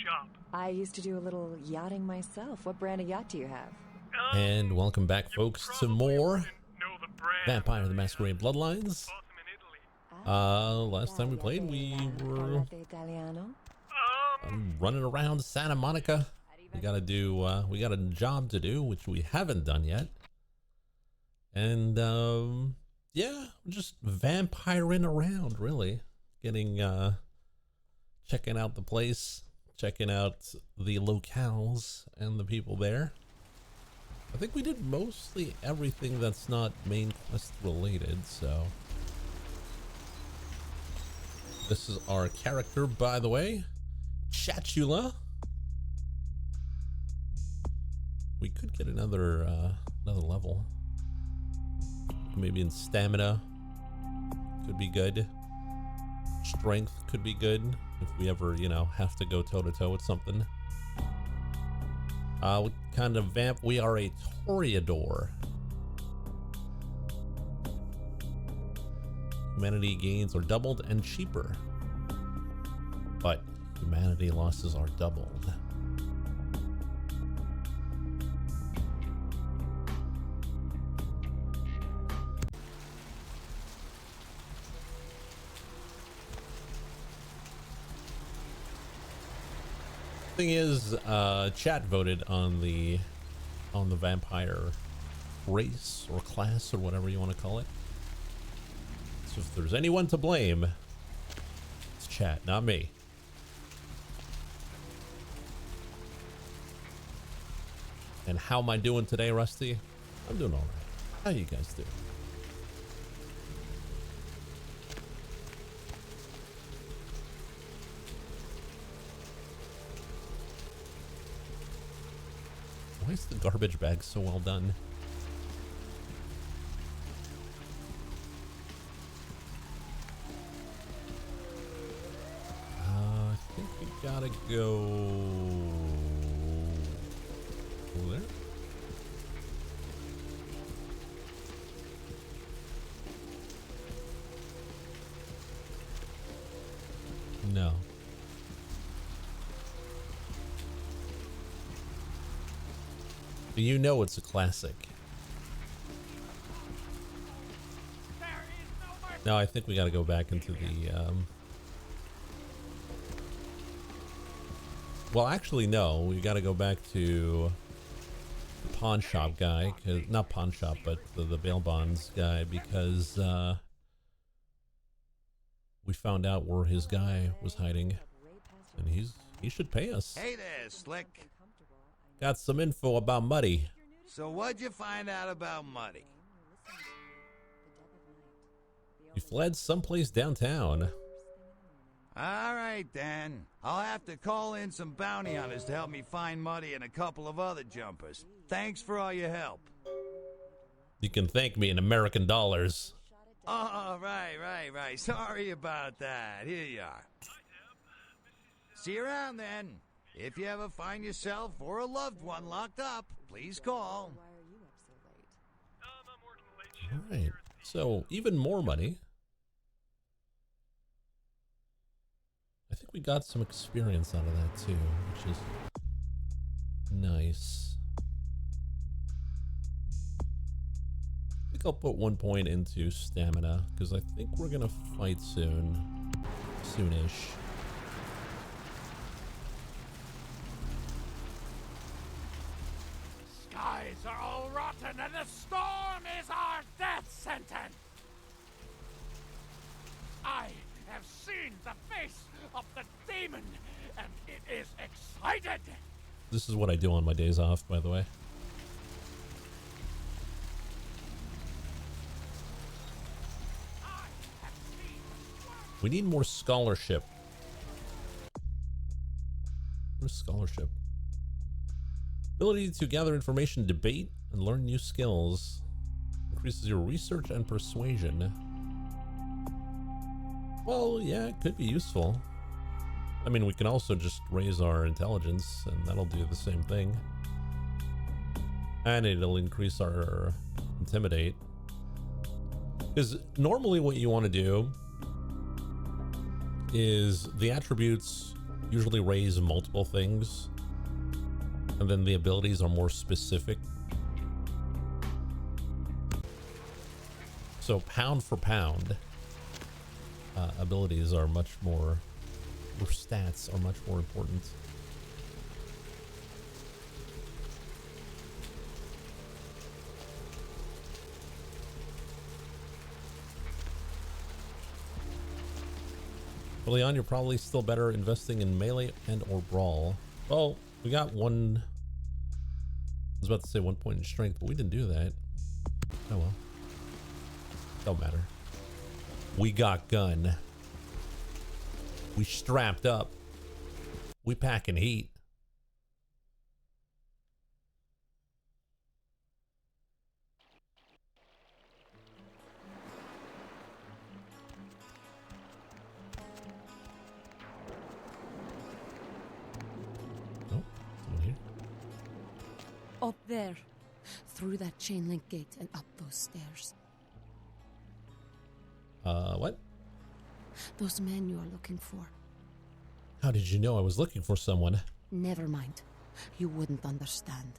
shop. I used to do a little yachting myself. What brand of yacht do you have? And welcome back, folks, to more Wouldn't know the brand. Vampire the Masquerade Bloodlines. Bought them in Italy. Last time we played, we were Latte Italiano? running around Santa Monica. We got a job to do, which we haven't done yet. And yeah, just vampiring around, really. Getting checking out the place, checking out the locales and the people there. I think we did mostly everything that's not main quest related, so this is our character, by the way, Chatula. We could get another level. Maybe in stamina could be good. Strength could be good if we ever, you know, have to go toe to toe with something. What kind of vamp? We are a Toreador. Humanity gains are doubled and cheaper, but humanity losses are doubled. Thing is, chat voted on the vampire race or class or whatever you want to call it. So if there's anyone to blame, it's chat, not me. And how am I doing today, Rusty? I'm doing all right. How you guys doing? Why is the garbage bag so well done? I think we gotta go over there. No. You know it's a classic. No, I think we got to go back into the well, actually no, we got to go back to the pawn shop guy, not pawn shop, but the bail bonds guy, because we found out where his guy was hiding, and he should pay us. Hey there, Slick. Got some info about Muddy. So what'd you find out about Muddy? He fled someplace downtown. All right, then. I'll have to call in some bounty hunters to help me find Muddy and a couple of other jumpers. Thanks for all your help. You can thank me in American dollars. Oh, right. Sorry about that. Here you are. See you around, then. If you ever find yourself or a loved one locked up, please call. I'm working the late shift. All right. So even more money. I think we got some experience out of that too, which is nice. I think I'll put 1 point into stamina because I think we're gonna fight soonish. Skies are all rotten and the storm is our death sentence. I have seen the face of the demon and it is excited. This is what I do on my days off, by the way. We need more scholarship. Where's scholarship? Ability to gather information, debate, and learn new skills. Increases your research and persuasion. Well, yeah, it could be useful. I mean, we can also just raise our intelligence, and that'll do the same thing. And it'll increase our intimidate. Because normally what you want to do is the attributes usually raise multiple things, and then the abilities are more specific. So pound for pound, abilities are much more, or stats are much more important. Well, Leon, you're probably still better investing in melee and or brawl. Well, we got one. I was about to say 1 point in strength, but we didn't do that. Oh well. Don't matter. We got gun. We strapped up. We packing heat. Oh, someone here. Up there. Through that chain link gate and up those stairs. What? Those men you are looking for. How did you know I was looking for someone? Never mind. You wouldn't understand.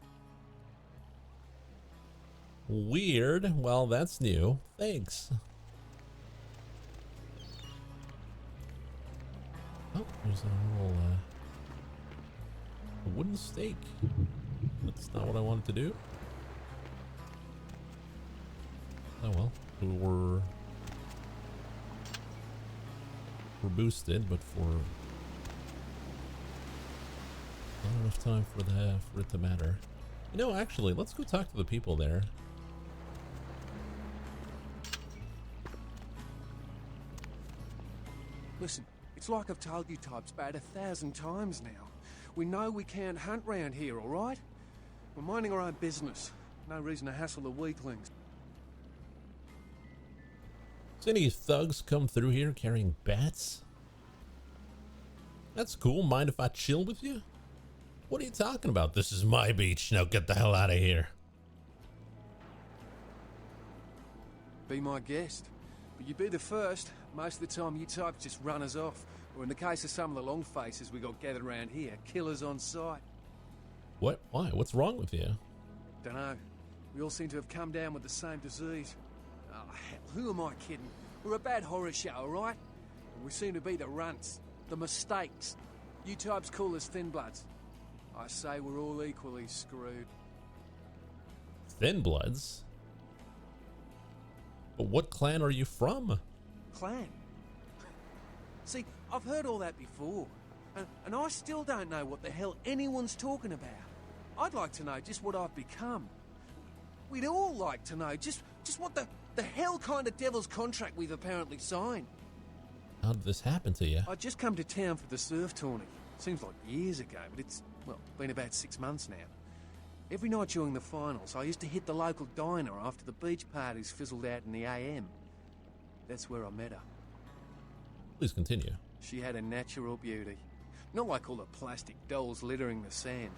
Weird. Well, that's new. Thanks. Oh, there's a little wooden stake. That's not what I wanted to do. Oh well. We're boosted, but for not enough time for it to matter. You know, actually, let's go talk to the people there. Listen, it's like I've told you types about 1,000 times now. We know we can't hunt round here, all right? We're minding our own business. No reason to hassle the weaklings. Does any thugs come through here carrying bats? That's cool. Mind if I chill with you? What are you talking about? This is my beach. Now get the hell out of here. Be my guest. But you'd be the first. Most of the time you types just run us off. Or in the case of some of the long faces we got gathered around here, killers on sight. What? Why? What's wrong with you? Dunno. We all seem to have come down with the same disease. Oh, hell, who am I kidding? We're a bad horror show, alright? And we seem to be the runts, the mistakes. You types call us thin bloods. I say we're all equally screwed. Thin Bloods? But what clan are you from? Clan? See, I've heard all that before. And I still don't know what the hell anyone's talking about. I'd like to know just what I've become. We'd all like to know just what the hell kind of devil's contract we've apparently signed. How did this happen to you? I'd just come to town for the surf tourney. Seems like years ago, but it's, well, been about 6 months now. Every night during the finals, I used to hit the local diner after the beach parties fizzled out in the AM. That's where I met her. Please continue. She had a natural beauty. Not like all the plastic dolls littering the sand.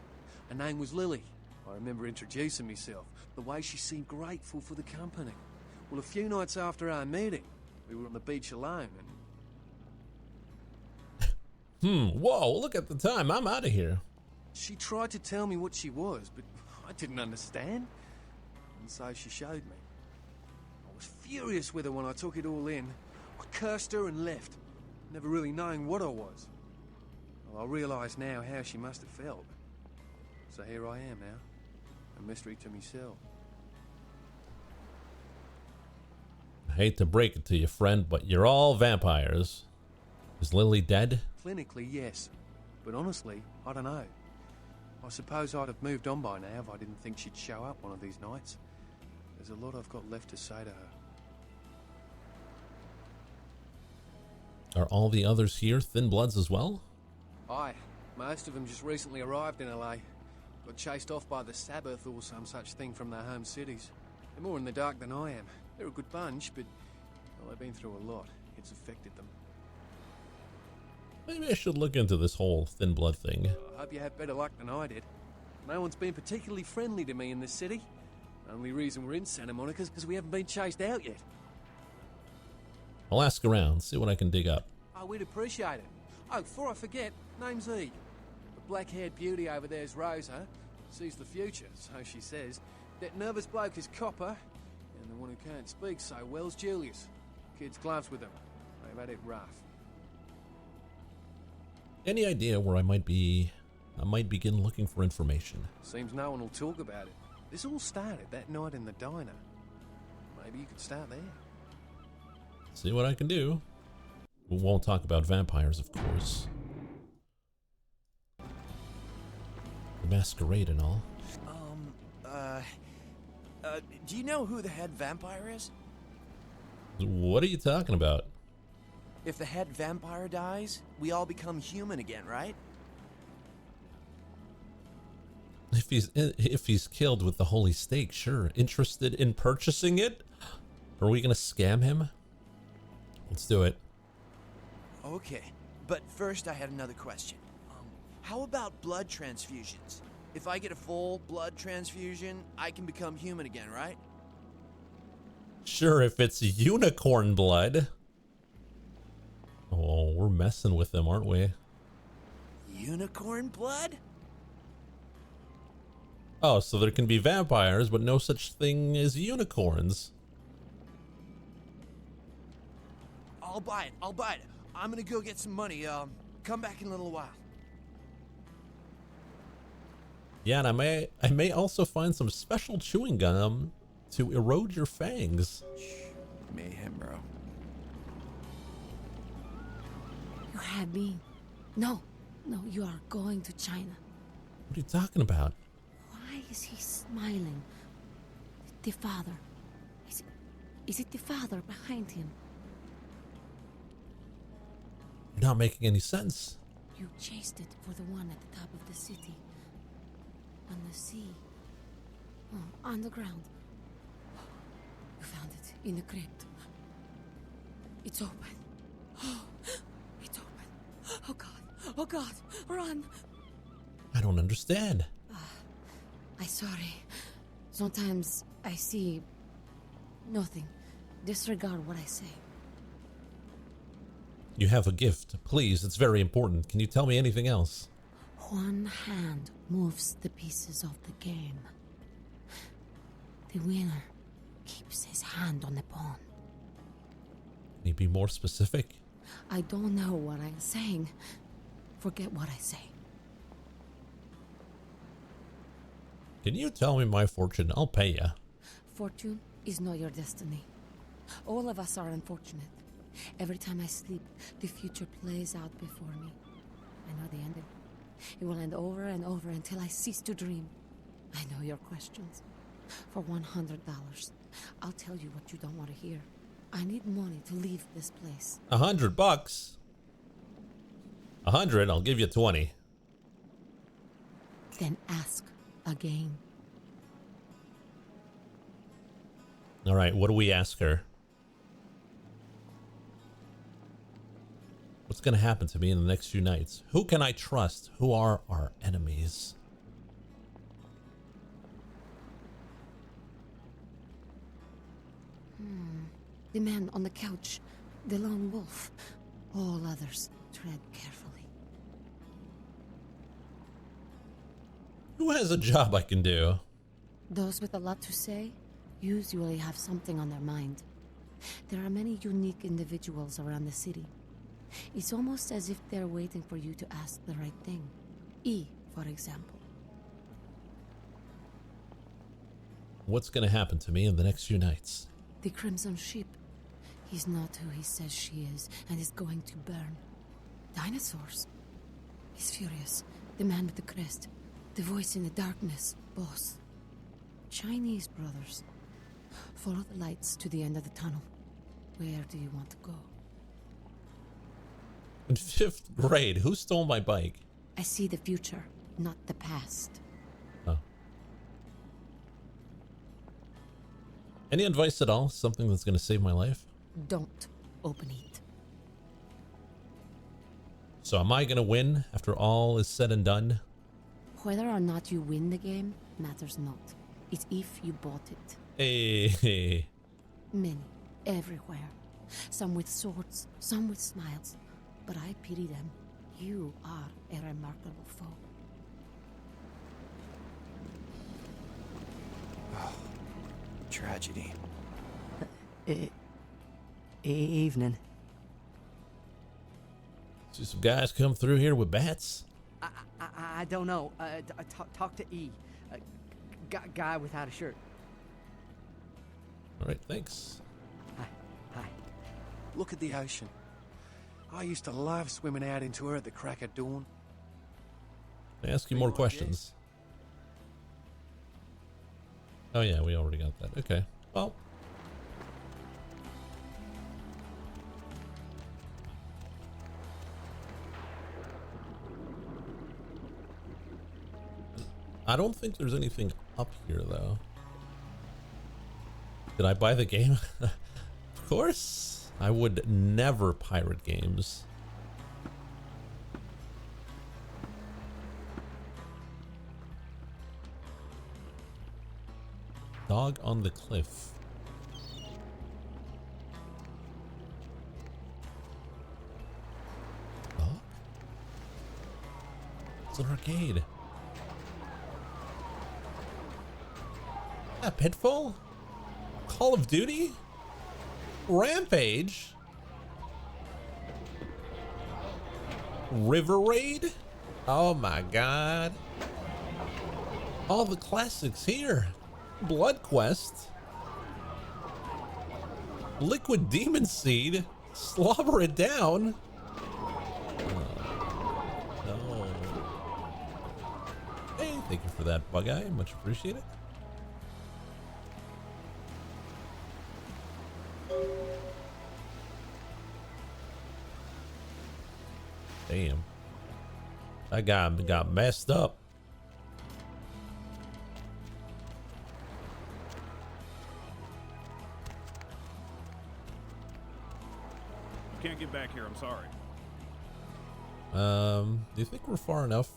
Her name was Lily. I remember introducing myself, the way she seemed grateful for the company. Well, a few nights after our meeting, we were on the beach alone and... Whoa, look at the time. I'm out of here. She tried to tell me what she was, but I didn't understand. And so she showed me. I was furious with her when I took it all in. I cursed her and left, never really knowing what I was. Well, I realise now how she must have felt. So here I am now, a mystery to myself. I hate to break it to you, friend, but you're all vampires. Is Lily dead? Clinically, yes. But honestly, I don't know. I suppose I'd have moved on by now if I didn't think she'd show up one of these nights. There's a lot I've got left to say to her. Are all the others here Thin Bloods as well? Aye. Most of them just recently arrived in LA. Got chased off by the Sabbath or some such thing from their home cities. They're more in the dark than I am. They're a good bunch, but well, they've been through a lot. It's affected them. Maybe I should look into this whole Thin Blood thing. I hope you have better luck than I did. No one's been particularly friendly to me in this city. Only reason we're in Santa Monica is because we haven't been chased out yet. I'll ask around, see what I can dig up. Oh, we'd appreciate it. Oh, before I forget, name's E. The black-haired beauty over there's Rosa. Sees the future, so she says. That nervous bloke is Copper, and the one who can't speak so well's Julius. Kids gloves with them. They've had it rough. Any idea where I might begin looking for information? Seems no one will talk about it. This all started that night in the diner. Maybe you could start there. See what I can do. We won't talk about vampires, of course. The Masquerade and all. Do you know who the head vampire is? What are you talking about? If the head vampire dies, we all become human again, right? If he's killed with the holy stake, sure. Interested in purchasing it? Are we gonna scam him? Let's do it. Okay, but first I had another question. How about blood transfusions? If I get a full blood transfusion, I can become human again, right? Sure, if it's unicorn blood. Oh, we're messing with them, aren't we? Unicorn blood? Oh, so there can be vampires, but no such thing as unicorns. I'll buy it. I'm gonna go get some money. Come back in a little while. Yeah, and I may also find some special chewing gum to erode your fangs. Mayhem, bro. You have been. No, you are going to China. What are you talking about? Why is he smiling? The father. Is it the father behind him? You're not making any sense. You chased it for the one at the top of the city. On the sea. Oh, on the ground. You found it in the crypt. It's open. Oh, it's open. Oh God. Oh God. Run. I don't understand. I'm sorry. Sometimes I see nothing. Disregard what I say. You have a gift. Please, it's very important. Can you tell me anything else? One hand moves the pieces of the game. The winner keeps his hand on the pawn. Can you be more specific? I don't know what I'm saying. Forget what I say. Can you tell me my fortune? I'll pay you. Fortune is not your destiny. All of us are unfortunate. Every time I sleep, the future plays out before me. I know the ending. It will end over and over until I cease to dream. I know your questions. For $100, I'll tell you what you don't want to hear. I need money to leave this place. $100? 100? I'll give you 20. Then ask again. All right, what do we ask her? What's going to happen to me in the next few nights? Who can I trust? Who are our enemies? The man on the couch, the lone wolf. All others, tread carefully. Who has a job I can do? Those with a lot to say usually have something on their mind. There are many unique individuals around the city. It's almost as if they're waiting for you to ask the right thing. E, for example. What's going to happen to me in the next few nights? The Crimson Sheep. He's not who he says she is, and is going to burn. Dinosaurs. He's furious. The man with the crest. The voice in the darkness. Boss. Chinese brothers. Follow the lights to the end of the tunnel. Where do you want to go? In 5th grade, who stole my bike? I see the future, not the past. Oh. Any advice at all? Something that's going to save my life? Don't open it. So am I going to win after all is said and done? Whether or not you win the game matters not. It's if you bought it. Hey. Many, everywhere. Some with swords, some with smiles. But I pity them. You are a remarkable foe. Tragedy. Evening. See some guys come through here with bats. I don't know. Talk to E. Guy without a shirt. All right, thanks. Hi. Look at the ocean. I used to love swimming out into her at the crack of dawn. Can I ask you more questions? Oh yeah, we already got that. Okay. Well. I don't think there's anything up here though. Did I buy the game? Of course. I would never pirate games. Dog on the cliff. Dog? It's an arcade. Yeah, Pitfall? Call of Duty? Rampage? River Raid? Oh my god. All the classics here. Blood Quest. Liquid Demon Seed. Slobber It Down. No. Hey, thank you for that, Bug Eye. Much appreciated. Damn. That guy got messed up. Can't get back here, I'm sorry. Do you think we're far enough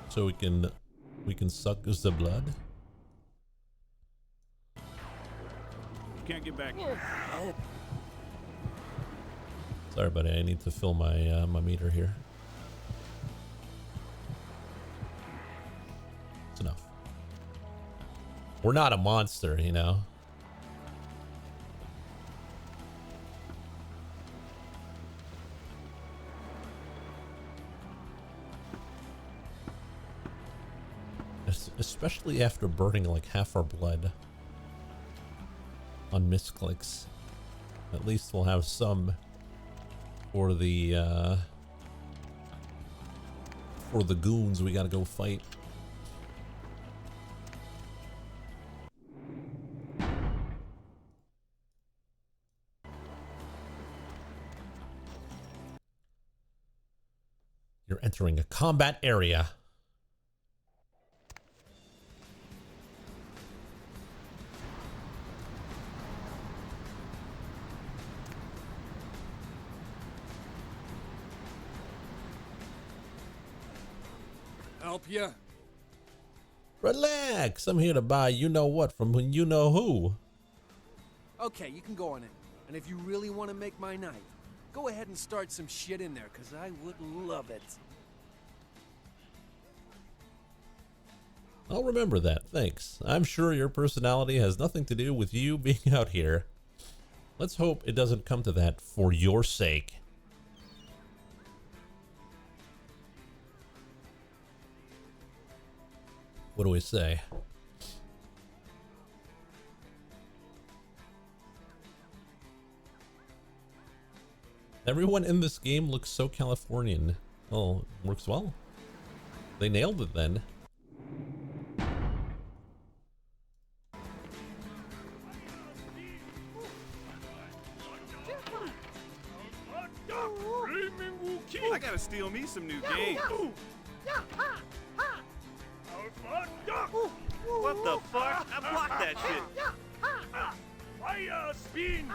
so we can suck the blood? Can't get back here. Sorry, buddy. I need to fill my my meter here. It's enough. We're not a monster, you know. Especially after burning like half our blood on misclicks. At least we'll have some for the goons we gotta go fight. You're entering a combat area. Help you? Relax, I'm here to buy you know what from you know who. Okay, you can go on in. And if you really want to make my night, go ahead and start some shit in there, because I would love it. I'll remember that, thanks. I'm sure your personality has nothing to do with you being out here. Let's hope it doesn't come to that for your sake. What do we say? Everyone in this game looks so Californian. Oh, works well. They nailed it then. I gotta steal me some new games. What the fuck? I blocked that shit. Fire spin!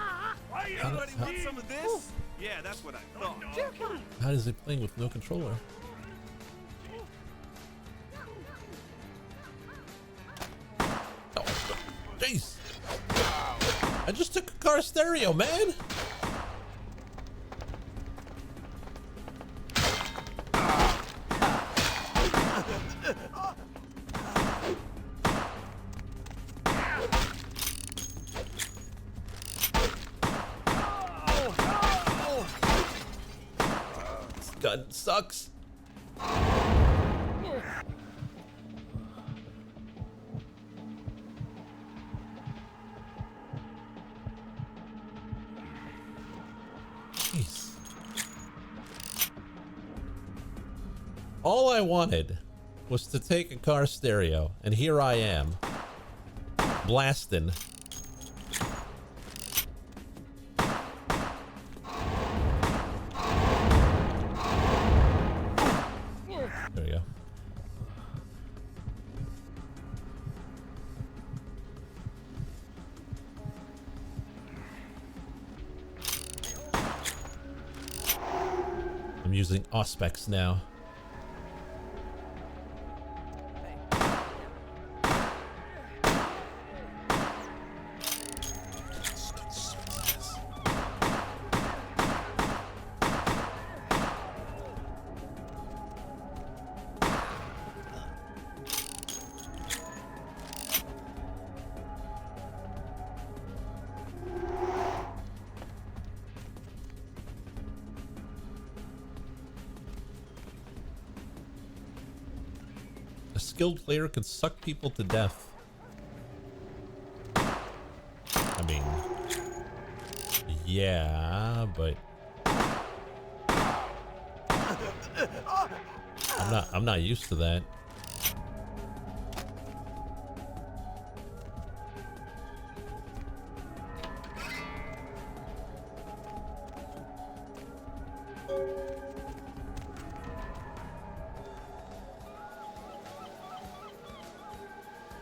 Fire Anybody want some of this? Yeah, that's what I thought. How is it playing with no controller? Oh, jeez! I just took a car stereo, man! gun sucks. Jeez. All I wanted was to take a car stereo, and here I am, blasting. There we go. I'm using Auspex now. A skilled player could suck people to death. I mean, yeah, but I'm not used to that.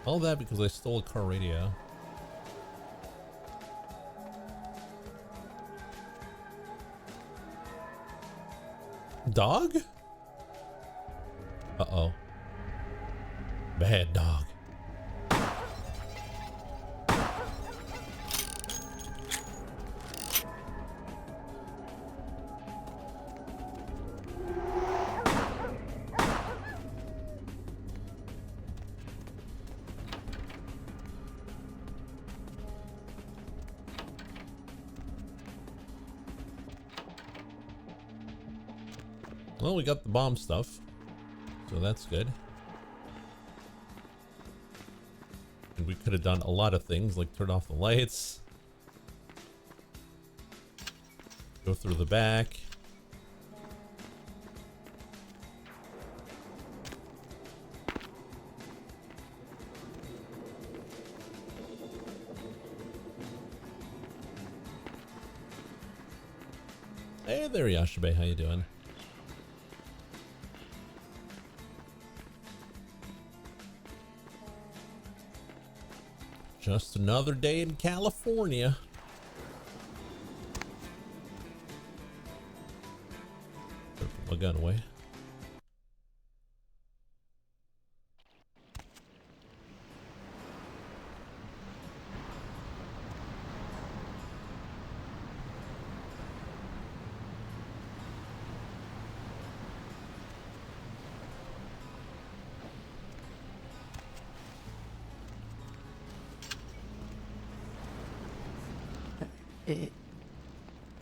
All that because I stole a car radio. Dog? Uh-oh. Bad dog. Well, we got the bomb stuff, so that's good. And we could have done a lot of things, like turn off the lights, go through the back. Hey there, Yashibe, how you doing? Just another day in California. Better put my gun away.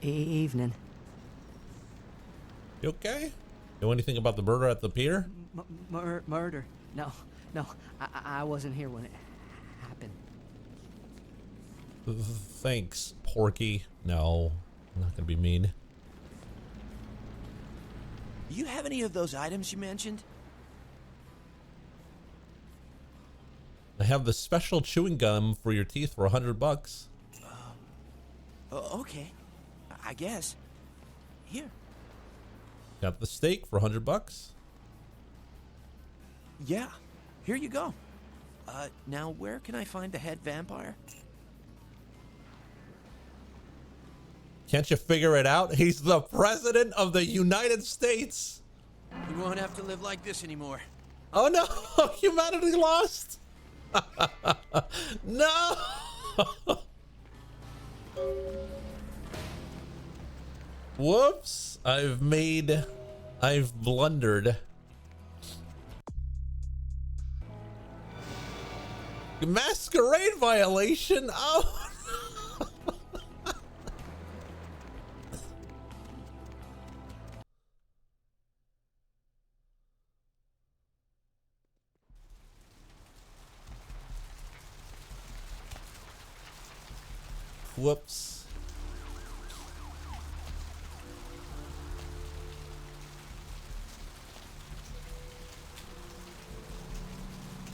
Evening. You okay? Know anything about the murder at the pier? Murder? No. I wasn't here when it happened. Thanks, Porky. No, I'm not gonna be mean. Do you have any of those items you mentioned? I have the special chewing gum for your teeth for $100. Okay. I guess. Here. Got the steak for $100. Yeah. Here you go. Now where can I find the head vampire? Can't you figure it out? He's the president of the United States. You won't have to live like this anymore. Oh no, humanity lost. No. Whoops, I've blundered. Masquerade violation? Oh Whoops.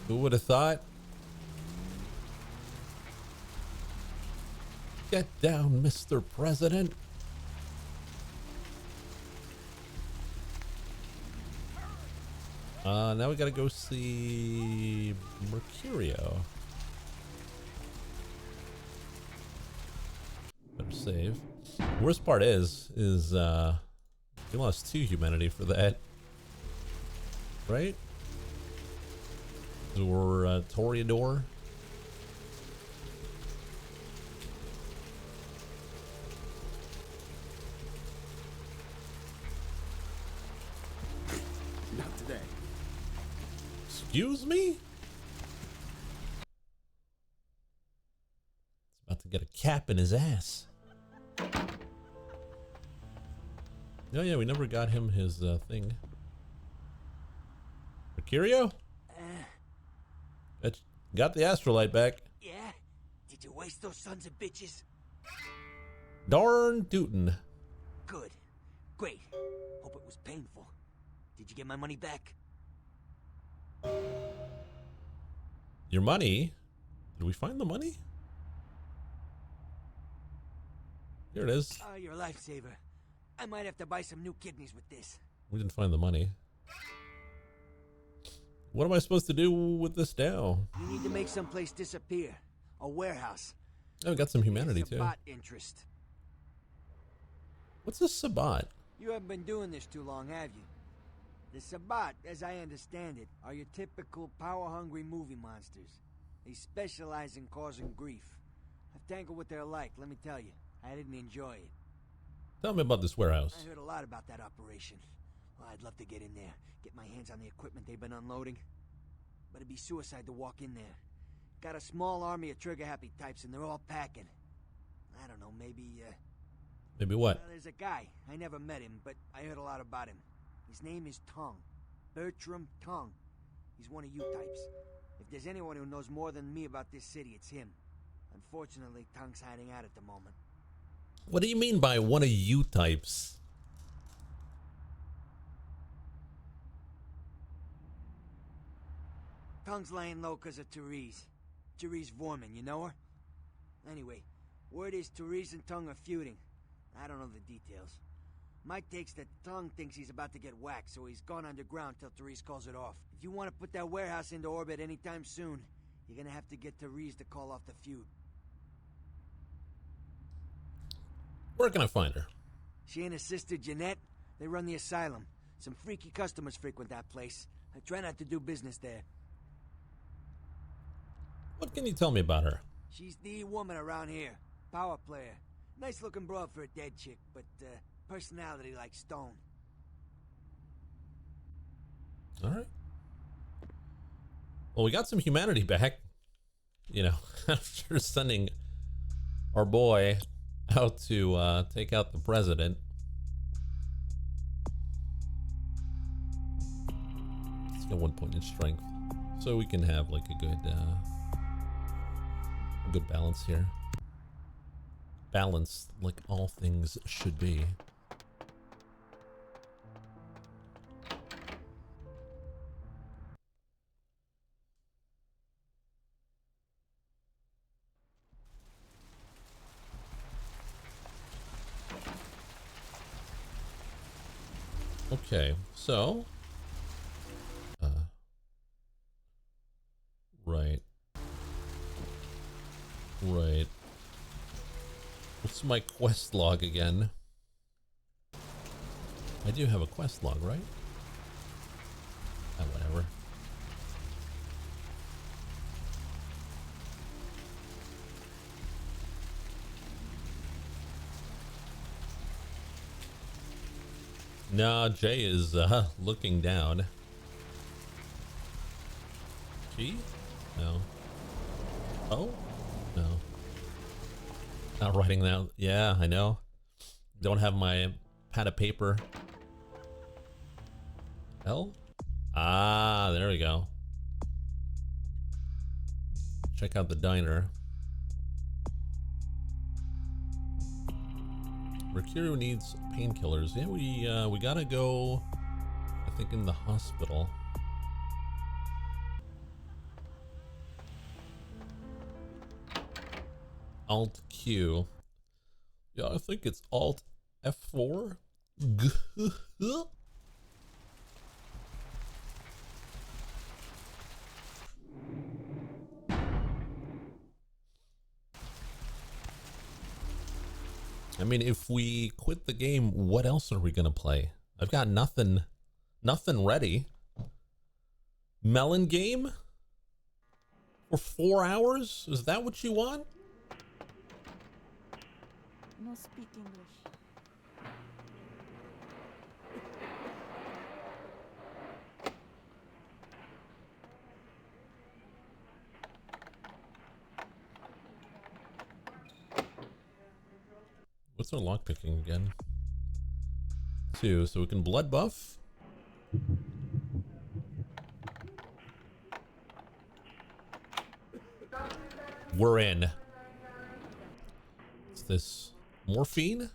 Who would have thought? Get down, Mr. President. Now we gotta go see Mercurio. Better save. Worst part is we lost 2 humanity for that. Right? Or Toreador. Not today. Excuse me? It's about to get a cap in his ass. Oh yeah, we never got him his thing. Mercurio? Got the astrolite back. Yeah? Did you waste those sons of bitches? Darn tootin'. Good. Great. Hope it was painful. Did you get my money back? Your money? Did we find the money? Here it is. Oh, you're a lifesaver. I might have to buy some new kidneys with this. We didn't find the money. What am I supposed to do with this now? You need to make someplace disappear. A warehouse. Oh, we got some humanity too. Sabbat interest. What's a Sabbat? You haven't been doing this too long, have you? The Sabbat, as I understand it, are your typical power-hungry movie monsters. They specialize in causing grief. I've tangled what they're like, let me tell you. I didn't enjoy it. Tell me about this warehouse. I heard a lot about that operation. Well, I'd love to get in there, get my hands on the equipment they've been unloading. But it'd be suicide to walk in there. Got a small army of trigger-happy types, and they're all packing. I don't know, maybe, Maybe what? there's a guy. I never met him, but I heard a lot about him. His name is Tongue. Bertram Tongue. He's one of you types. If there's anyone who knows more than me about this city, it's him. Unfortunately, Tongue's hiding out at the moment. What do you mean by one of you types? Tongue's laying low because of Therese. Therese Vorman, you know her? Anyway, word is Therese and Tongue are feuding. I don't know the details. My take's that Tongue thinks he's about to get whacked, so he's gone underground till Therese calls it off. If you want to put that warehouse into orbit anytime soon, you're gonna have to get Therese to call off the feud. Where can I find her? She and her sister Jeanette, they run the asylum. Some freaky customers frequent that place. I try not to do business there. What can you tell me about her? She's the woman around here. Power player. Nice looking broad for a dead chick, but personality like stone. Alright. Well, we got some humanity back. You know, after sending our boy out to take out the president. Let's get 1 point in strength. So we can have like a good balance here. Balance like all things should be. Okay, so right. What's my quest log again? I do have a quest log, right? Whatever. No, Jay is looking down. G? No. Oh? No. Not writing that. Yeah, I know. Don't have my pad of paper. L? Ah, there we go. Check out the diner. Mercurio needs painkillers. Yeah, we gotta go, I think, in the hospital. Alt Q. Yeah, I think it's Alt F4. I mean, if we quit the game, what else are we gonna play? I've got nothing ready. Melon game? For 4 hours? Is that what you want? No speak English. What's our lockpicking again? 2, so we can blood buff. We're in. What's this? Morphine?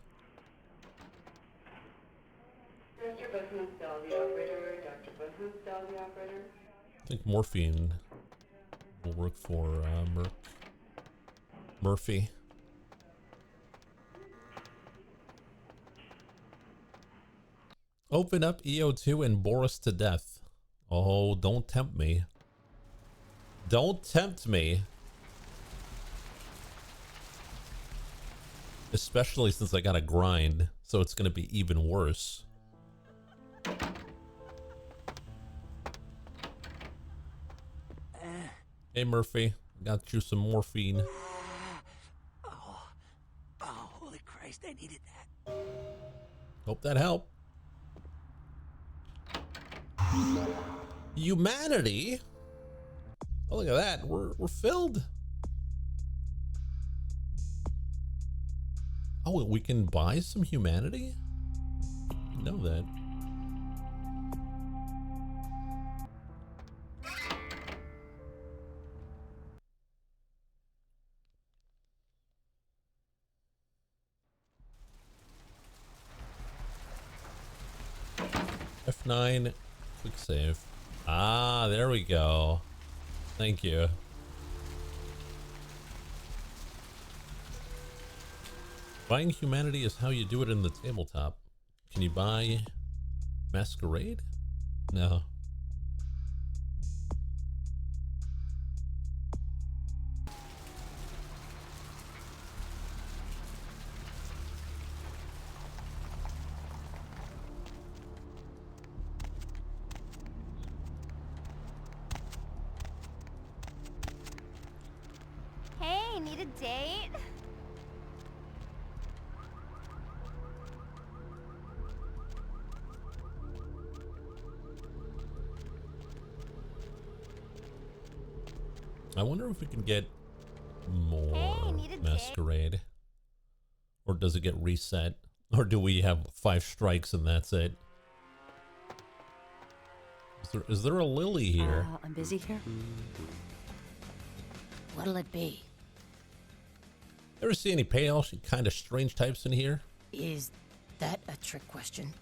I think morphine will work for Murphy. Open up EO2 and bore us to death. Oh, don't tempt me. Don't tempt me. Especially since I gotta grind, so it's gonna be even worse. Hey Murphy, got you some morphine. Oh, holy Christ, I needed that. Hope that helped. Humanity? Oh, look at that. We're filled. Oh, we can buy some humanity? I know that. F9, quick save. Ah, there we go. Thank you. Buying humanity is how you do it in the tabletop. Can you buy Masquerade? No. Hey, need a date? I wonder if we can get more Masquerade. Or does it get reset? Or do we have 5 strikes and that's it? Is there a Lily here? I'm busy here. What'll it be? Ever see any pale, kind of strange types in here? Is that a trick question?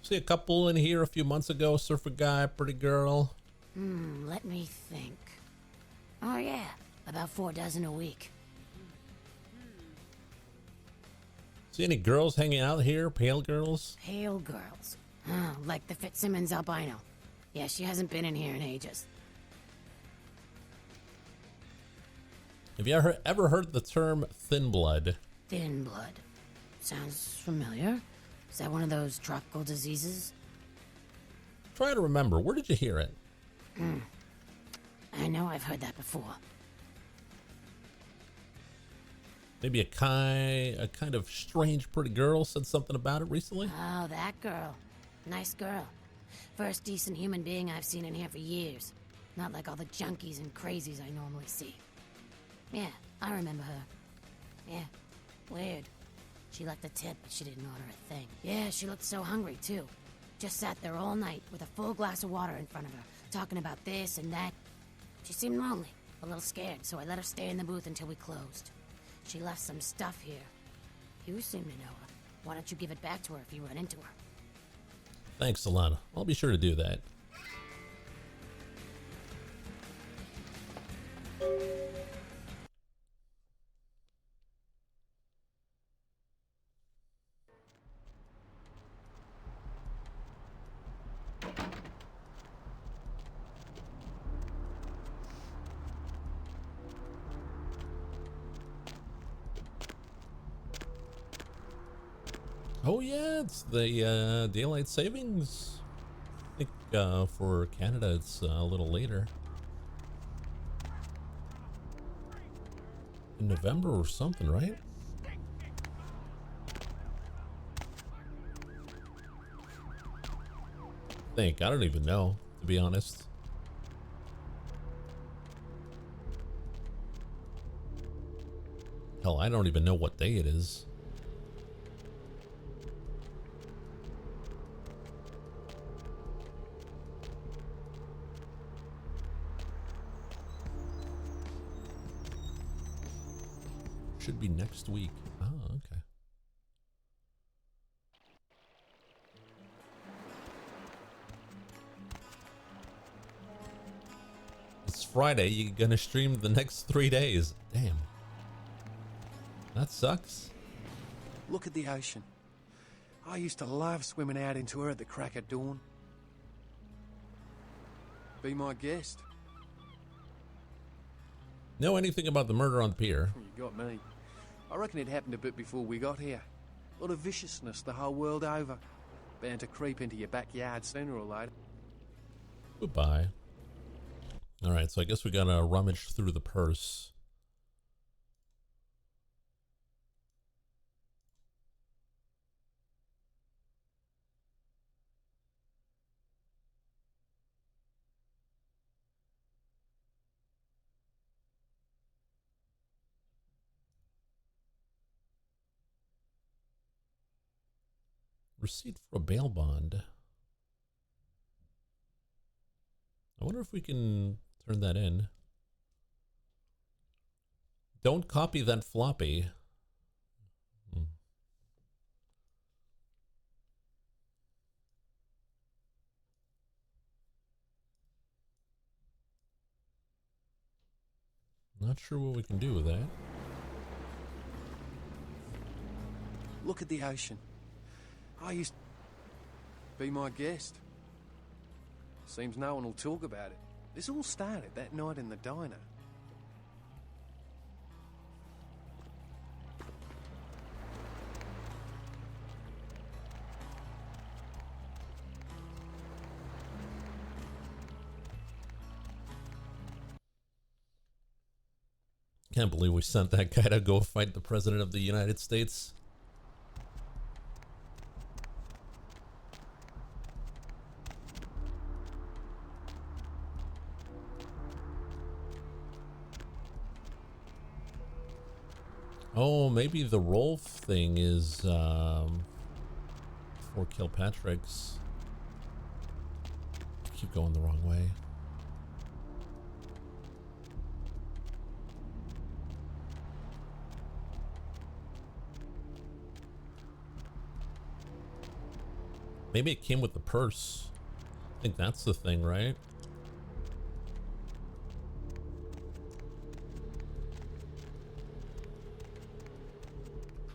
See a couple in here a few months ago. Surfer guy, pretty girl. Let me think. Oh yeah, about 4 dozen a week. See any girls hanging out here? Pale girls? Pale girls. Like the Fitzsimmons albino. Yeah, she hasn't been in here in ages. Have you ever heard the term thin blood? Thin blood. Sounds familiar. Is that one of those tropical diseases? Try to remember. Where did you hear it? I know I've heard that before. Maybe a kind of strange pretty girl said something about it recently? Oh, that girl. Nice girl. First decent human being I've seen in here for years. Not like all the junkies and crazies I normally see. Yeah, I remember her. Yeah, weird. She left a tip, but she didn't order a thing. Yeah, she looked so hungry, too. Just sat there all night with a full glass of water in front of her, talking about this and that. She seemed lonely. A little scared, so I let her stay in the booth until we closed. She left some stuff here. You seem to know her. Why don't you give it back to her if you run into her? Thanks, Alana. I'll be sure to do that. Oh yeah, it's the daylight savings. I think for Canada it's a little later. In November or something, right? I don't even know, to be honest. Hell, I don't even know what day it is. Should be next week. Oh, okay. It's Friday. You're gonna stream the next 3 days. Damn. That sucks. Look at the ocean. I used to love swimming out into her at the crack of dawn. Be my guest. Know anything about the murder on the pier? You got me. I reckon it happened a bit before we got here. A lot of viciousness the whole world over. Bound to creep into your backyard sooner or later. Goodbye. Alright, so I guess we gotta rummage through the purse. Receipt for a bail bond. I wonder if we can turn that in. Don't copy that floppy. Not sure what we can do with that. Look at the ocean. I used to be my guest. Seems no one will talk about it. This all started that night in the diner. Can't believe we sent that guy to go fight the President of the United States. Oh, maybe the Rolf thing is for Kilpatrick's. Keep going the wrong way. Maybe it came with the purse. I think that's the thing, right?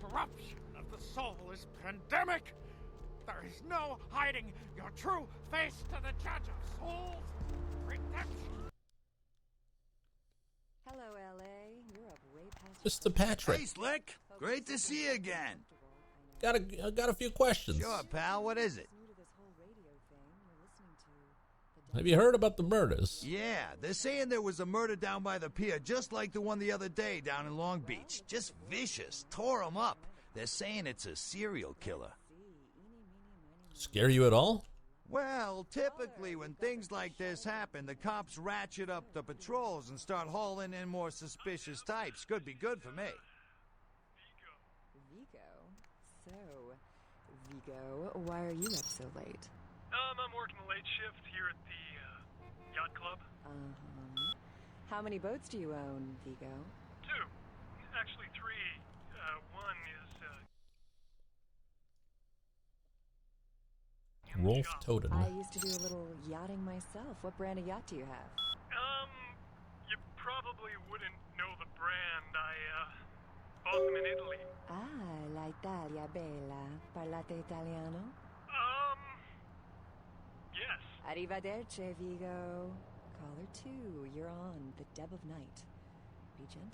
Corruption of the soul is pandemic. There is no hiding your true face to the judge of souls. Redemption. Hello, LA. You're up way past. Mr. Patrick. Hey, Slick. Great to see you again. Got a few questions. Sure, pal. What is it? Have you heard about the murders? Yeah, they're saying there was a murder down by the pier, just like the one the other day down in Long Beach. Just vicious. Tore 'em up. They're saying it's a serial killer. Scare you at all? Well, typically when things like this happen, the cops ratchet up the patrols and start hauling in more suspicious types. Could be good for me. Vigo? So, Vigo, why are you up so late? I'm working the late shift here at the yacht club. How many boats do you own, Vigo? 2. Actually 3. One is, Rolf Toten. I used to do a little yachting myself. What brand of yacht do you have? You probably wouldn't know the brand. I, bought them in Italy. Ah, l'Italia bella. Parlate italiano? Yes. Arrivederci, Vigo. Caller 2, you're on the Deb of Night. Be gentle.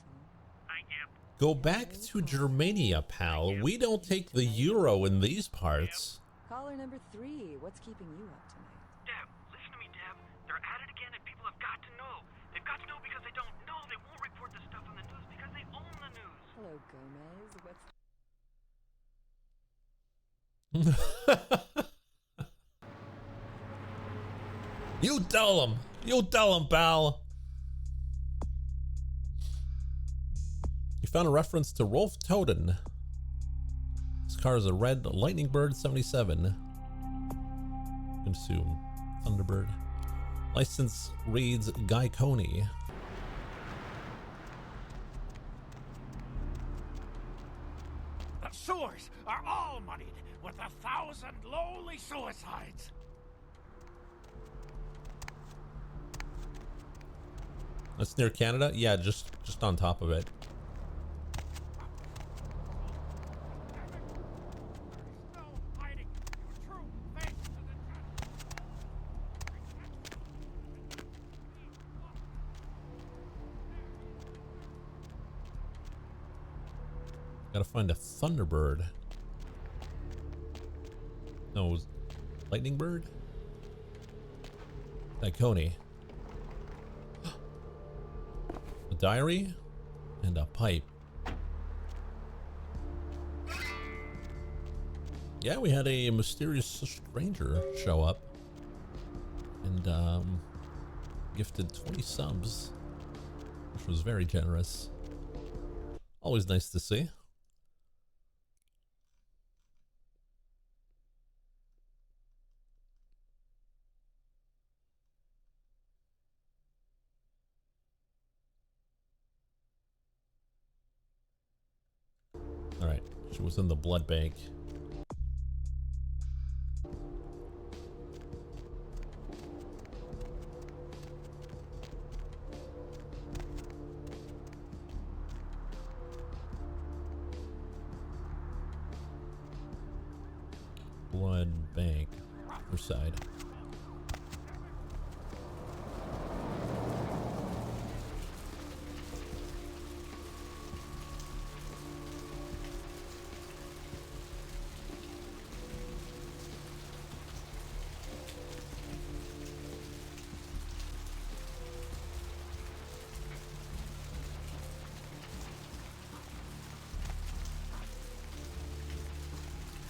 Go back to Germania, pal. We don't take the euro in these parts. Caller number 3, what's keeping you up tonight? Deb, listen to me, Deb. They're at it again and people have got to know. They've got to know because they don't know. They won't report the stuff on the news because they own the news. Hello, Gomez. What's... You tell him. You tell him, pal. You found a reference to Rolf Toten. This car is a red Lightning Bird 77. Consume. Thunderbird. License reads Guy Coney. The sewers are all muddied with 1,000 lowly suicides. That's near Canada? Yeah, just on top of it. Gotta find a Thunderbird. No, it was Lightning Bird? Coney. A diary and a pipe. Yeah, we had a mysterious stranger show up and gifted 20 subs, which was very generous. Always nice to see. Alright, she was in the blood bank. Blood bank. Her side.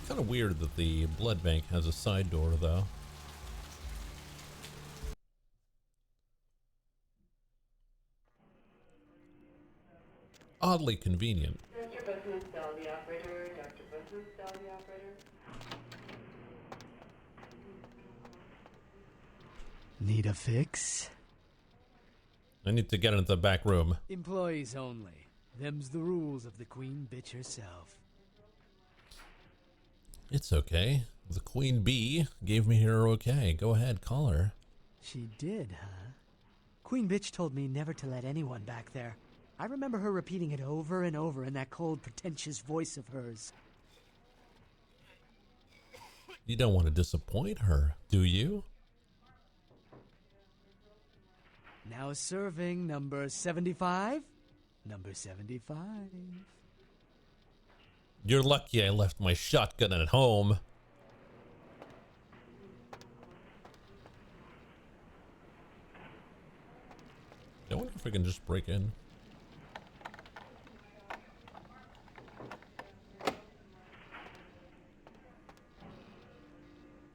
Kind of weird that the blood bank has a side door, though. Oddly convenient. Dr. Bethune, tell the operator. Dr. Bethune, tell the operator. Need a fix? I need to get into the back room. Employees only. Them's the rules of the queen bitch herself. It's okay. The queen bee gave me her okay. Go ahead, call her. She did, huh? Queen bitch told me never to let anyone back there. I remember her repeating it over and over in that cold, pretentious voice of hers. You don't want to disappoint her, do you? Now serving number 75. Number 75. You're lucky I left my shotgun at home. I wonder if I can just break in.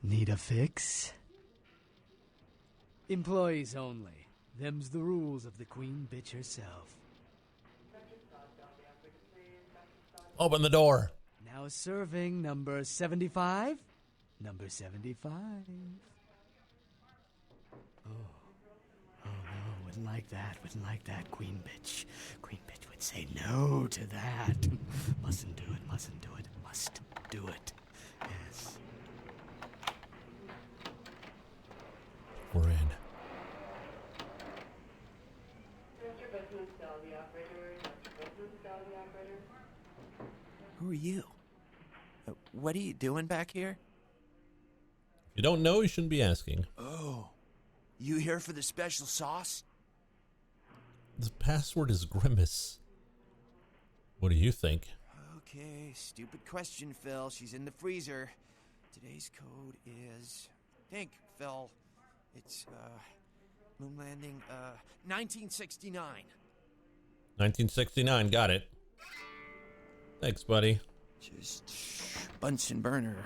Need a fix? Employees only. Them's the rules of the queen bitch herself. Open the door. Now serving number 75. Number 75. Oh no, Wouldn't like that, Queen Bitch. Queen Bitch would say no to that. Mustn't do it, must do it. Yes. We're in. Mr. Business, dial the operator. Dr. Business, dial the operator. Who are you? What are you doing back here? If you don't know, you shouldn't be asking. Oh, you here for the special sauce? The password is Grimace. What do you think? Okay, stupid question, Phil. She's in the freezer. Today's code is... Think, Phil. It's, moon landing, 1969. 1969, got it. Thanks, buddy. Just Bunsen burner.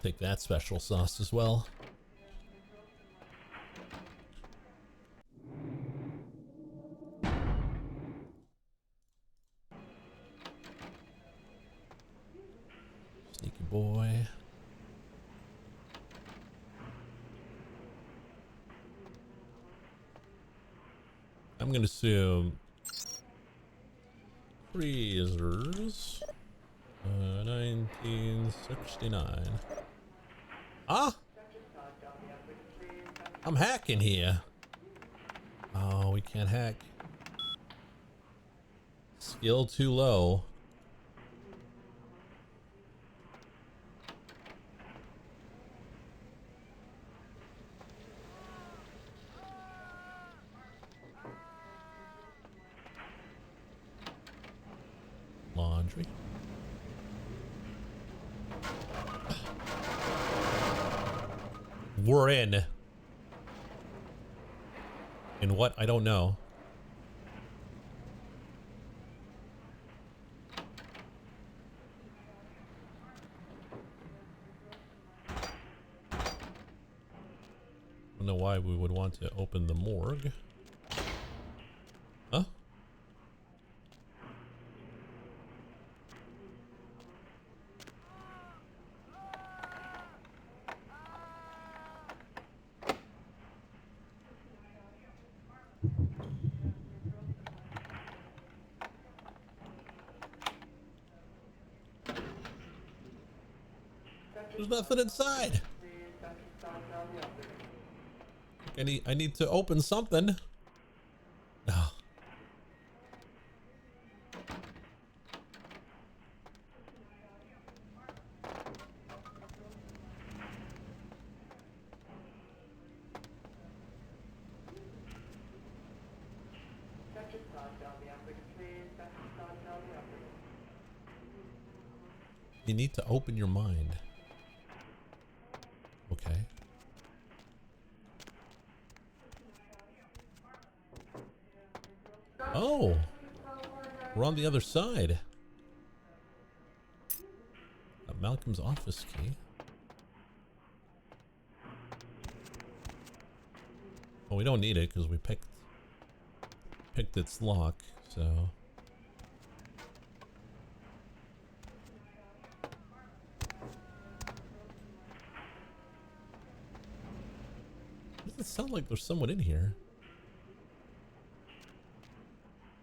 Take that special sauce as well. Sneaky boy. I'm gonna assume freezers. 1969. Ah! I'm hacking here. Oh, we can't hack. Skill too low. Laundry. We're in. In what? I don't know. I don't know why we would want to open the morgue. Huh? There's nothing inside. I need to open something. Oh. You need to open your mind. Okay. Oh, we're on the other side. Malcolm's office key. Well, we don't need it because we picked its lock, so. Doesn't sound like there's someone in here.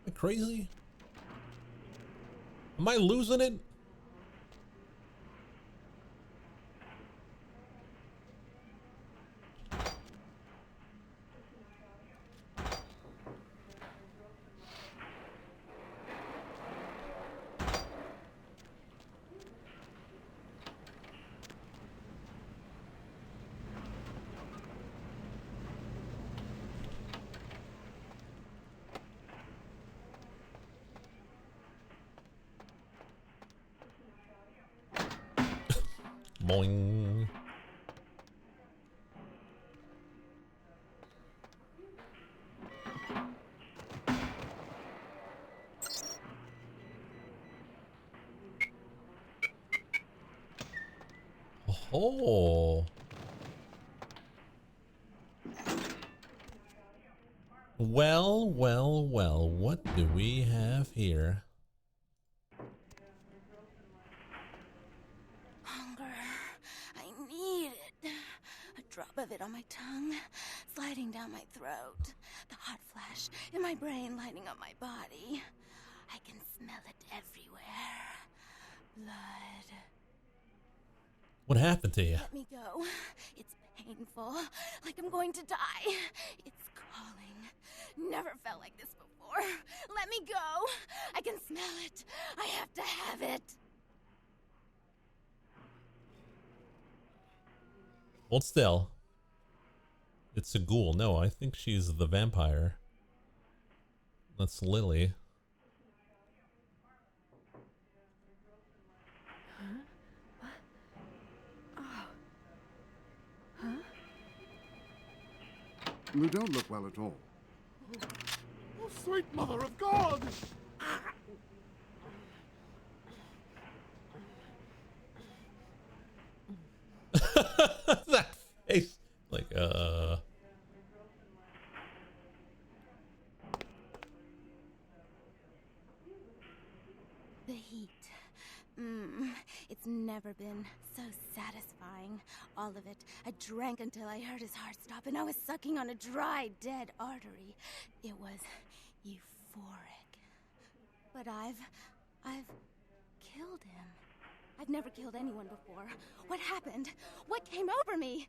Am I crazy? Am I losing it? Boing. Oh. Well, well, well, what do we have here? it on my tongue, sliding down my throat. The hot flash in my brain lighting up my body. I can smell it everywhere. Blood. What happened to you? Let me go. It's painful, like I'm going to die. It's calling. Never felt like this before. Let me go. I can smell it. I have to have it. Hold still. It's a ghoul. No, I think she's the vampire. That's Lily. You don't look well at all. Oh, sweet mother of God! That face. Like, The heat. It's never been so satisfying. All of it. I drank until I heard his heart stop, and I was sucking on a dry, dead artery. It was euphoric. But I've killed him. I've never killed anyone before. What happened? What came over me?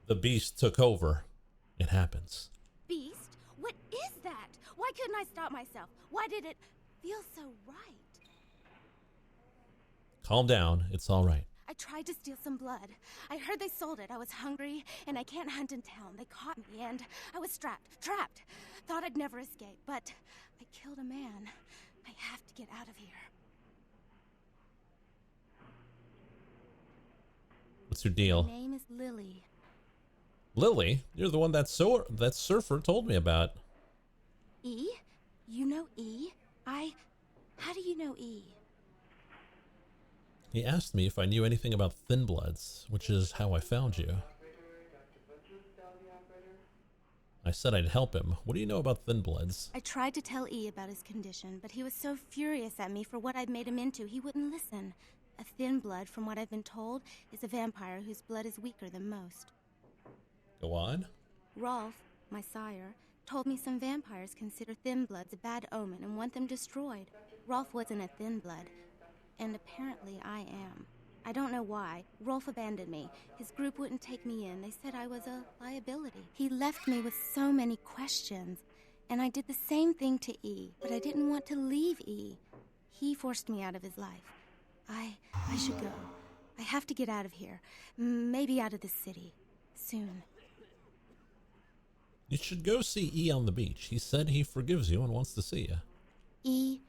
the beast took over. It happens. Beast? What is that? Why couldn't I stop myself? Why did it feel so right? Calm down. It's all right. I tried to steal some blood. I heard they sold it. I was hungry, and I can't hunt in town. They caught me, and I was trapped. Thought I'd never escape, but I killed a man. I have to get out of here. What's your deal? My name is Lily. Lily? You're the one that surfer told me about. E? You know E? How do you know E? He asked me if I knew anything about Thin Bloods, which is how I found you. I said I'd help him. What do you know about Thin Bloods? I tried to tell E about his condition, but he was so furious at me for what I'd made him into, he wouldn't listen. A thin blood, from what I've been told, is a vampire whose blood is weaker than most. Go on. Rolf, my sire, told me some vampires consider thin bloods a bad omen and want them destroyed. Rolf wasn't a thin blood, and apparently I am. I don't know why. Rolf abandoned me. His group wouldn't take me in. They said I was a liability. He left me with so many questions, and I did the same thing to E, but I didn't want to leave E. He forced me out of his life. I should go. I have to get out of here. Maybe out of the city. Soon. You should go see E on the beach. He said he forgives you and wants to see you. E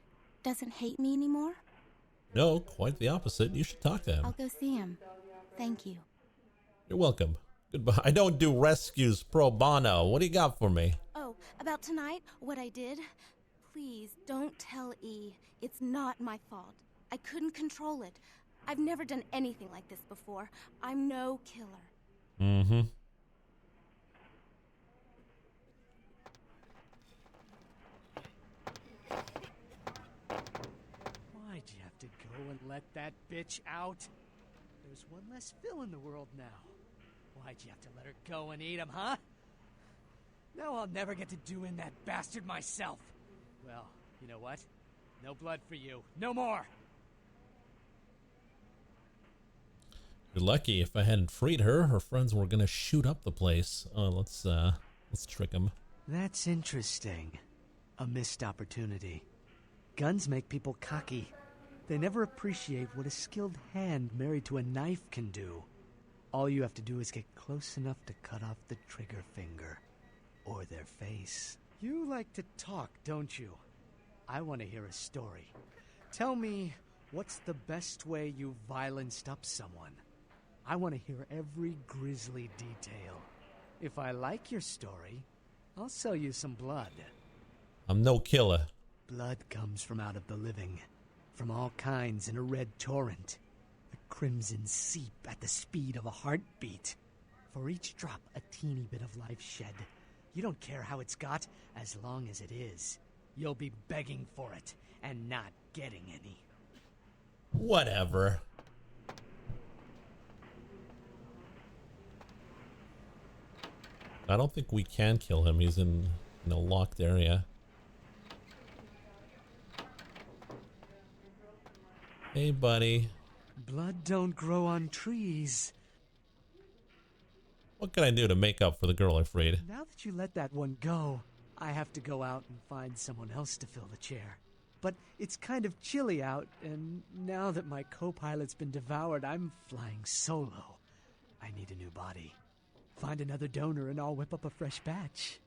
doesn't hate me anymore? No, quite the opposite. You should talk to him. I'll go see him. Thank you. You're welcome. Goodbye. I don't do rescues pro bono. What do you got for me? Oh, about tonight, what I did? Please, don't tell E. It's not my fault. I couldn't control it. I've never done anything like this before. I'm no killer. Mm-hmm. Why'd you have to go and let that bitch out? There's one less Phil in the world now. Why'd you have to let her go and eat him, huh? Now I'll never get to do in that bastard myself. Well, you know what? No blood for you. No more! You're lucky. If I hadn't freed her, her friends were gonna shoot up the place. Oh, let's trick them. That's interesting. A missed opportunity. Guns make people cocky. They never appreciate what a skilled hand married to a knife can do. All you have to do is get close enough to cut off the trigger finger. Or their face. You like to talk, don't you? I want to hear a story. Tell me, what's the best way you violenced up someone? I want to hear every grisly detail. If I like your story, I'll sell you some blood. I'm no killer. Blood comes from out of the living. From all kinds in a red torrent. The crimson seep at the speed of a heartbeat. For each drop, a teeny bit of life shed. You don't care how it's got, as long as it is. You'll be begging for it, and not getting any. Whatever. I don't think we can kill him. He's in a locked area. Hey, buddy. Blood don't grow on trees. What can I do to make up for the girl I freed? Now that you let that one go, I have to go out and find someone else to fill the chair. But it's kind of chilly out, and now that my co-pilot's been devoured, I'm flying solo. I need a new body. Find another donor and I'll whip up a fresh batch.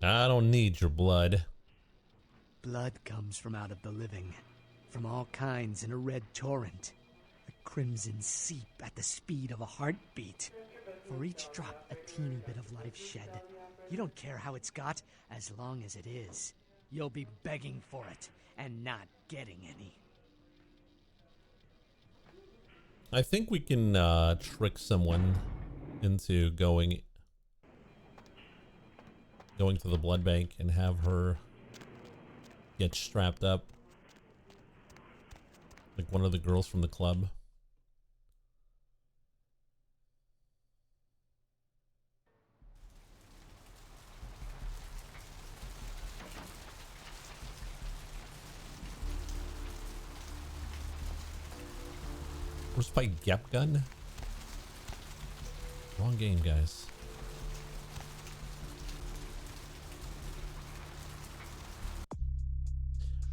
I don't need your blood. Blood comes from out of the living, from all kinds in a red torrent. The crimson seep at the speed of a heartbeat. For each drop, a teeny bit of life shed. You don't care how it's got, as long as it is. You'll be begging for it, and not getting any. I think we can trick someone into going to the blood bank and have her get strapped up. Like one of the girls from the club. Where's Spike Gap Gun? Wrong game, guys.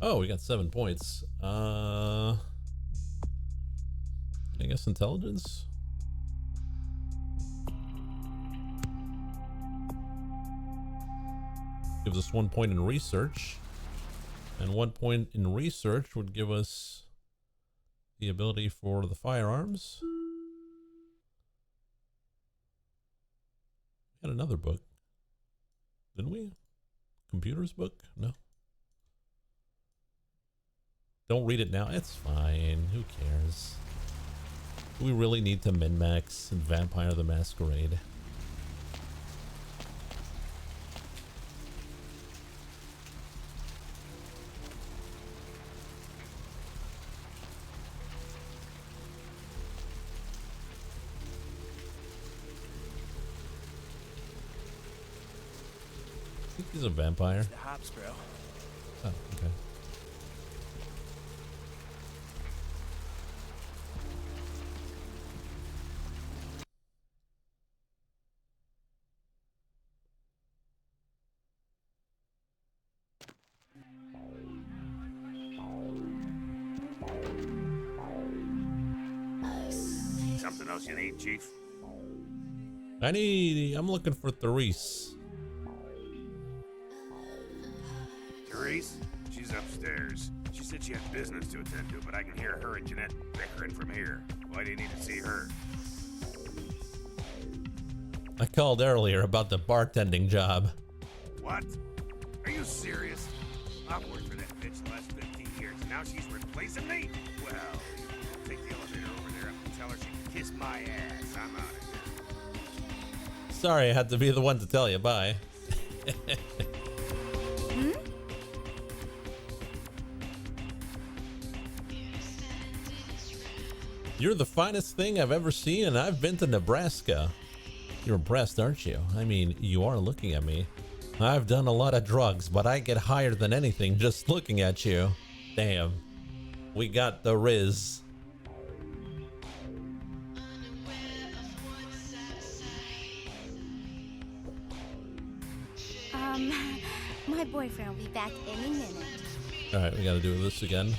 Oh, we got 7 points. I guess intelligence? Gives us 1 point in research. And 1 point in research would give us the ability for the firearms. We had another book. Didn't we? Computers book? No. Don't read it now. It's fine. Who cares? Do we really need to min-max Vampire the Masquerade? I think he's a vampire. The hops, bro. Oh, okay. Something else you need, Chief? I'm looking for Therese. Therese? She's upstairs. She said she had business to attend to, but I can hear her and Jeanette bickering from here. Why do you need to see her? I called earlier about the bartending job. What? Are you serious? I've worked for that bitch the last 15 years. Now she's replacing me? Well, I'll take the elevator over there and tell her she can kiss my ass. I'm out of here. Sorry, I had to be the one to tell you. Bye. You're the finest thing I've ever seen, and I've been to Nebraska. You're impressed, aren't you? I mean, you are looking at me. I've done a lot of drugs, but I get higher than anything just looking at you. Damn. We got the Riz. My boyfriend will be back any minute. Alright, we gotta do this again.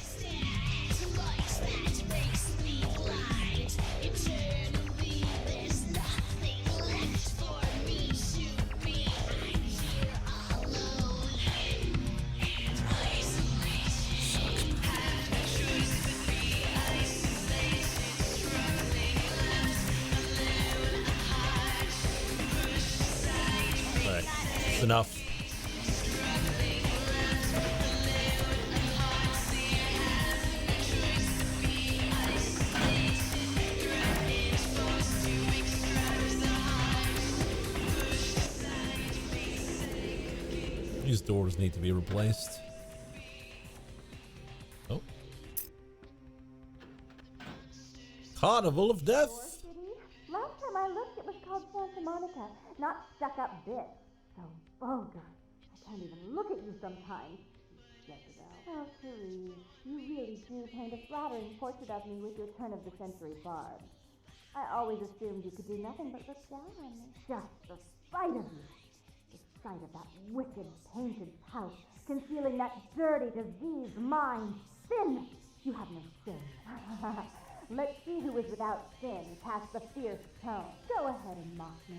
Alright, it's enough. These doors need to be replaced. Oh. Carnival of Death. Last time I looked, it was called Santa Monica, not Stuck-Up Bitch. So vulgar. I can't even look at you sometimes. Jezebel. Oh, Therese, you really do paint a flattering portrait of me with your turn-of-the-century barb. I always assumed you could do nothing but look down on me. Just the sight of you. The sight of that wicked, painted pout, concealing that dirty, diseased mind. Sin! You have no sin. Let's see who is without sin past the fierce tone. Go ahead and mock me.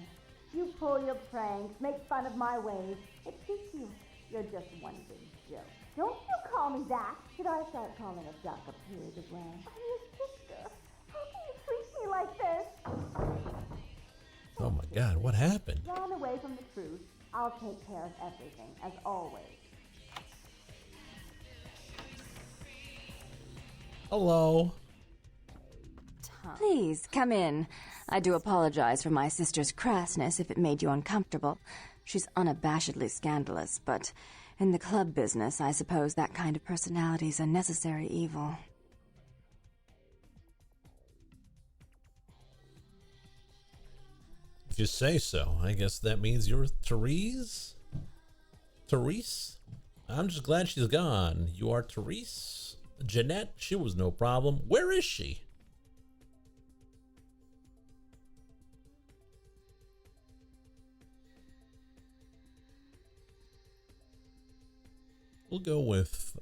You pull your pranks, make fun of my ways. It suits you. You're just one big joke. Don't you call me that. Should I start calling a duck a pig as well? I'm your sister. How can you treat me like this? Oh my God, what happened? Run away from the truth. I'll take care of everything, as always. Hello. Please, come in. I do apologize for my sister's crassness if it made you uncomfortable. She's unabashedly scandalous, but in the club business, I suppose that kind of personality's a necessary evil. If you say so, I guess that means you're Therese? Therese? I'm just glad she's gone. You are Therese? Jeanette? She was no problem. Where is she? We'll go with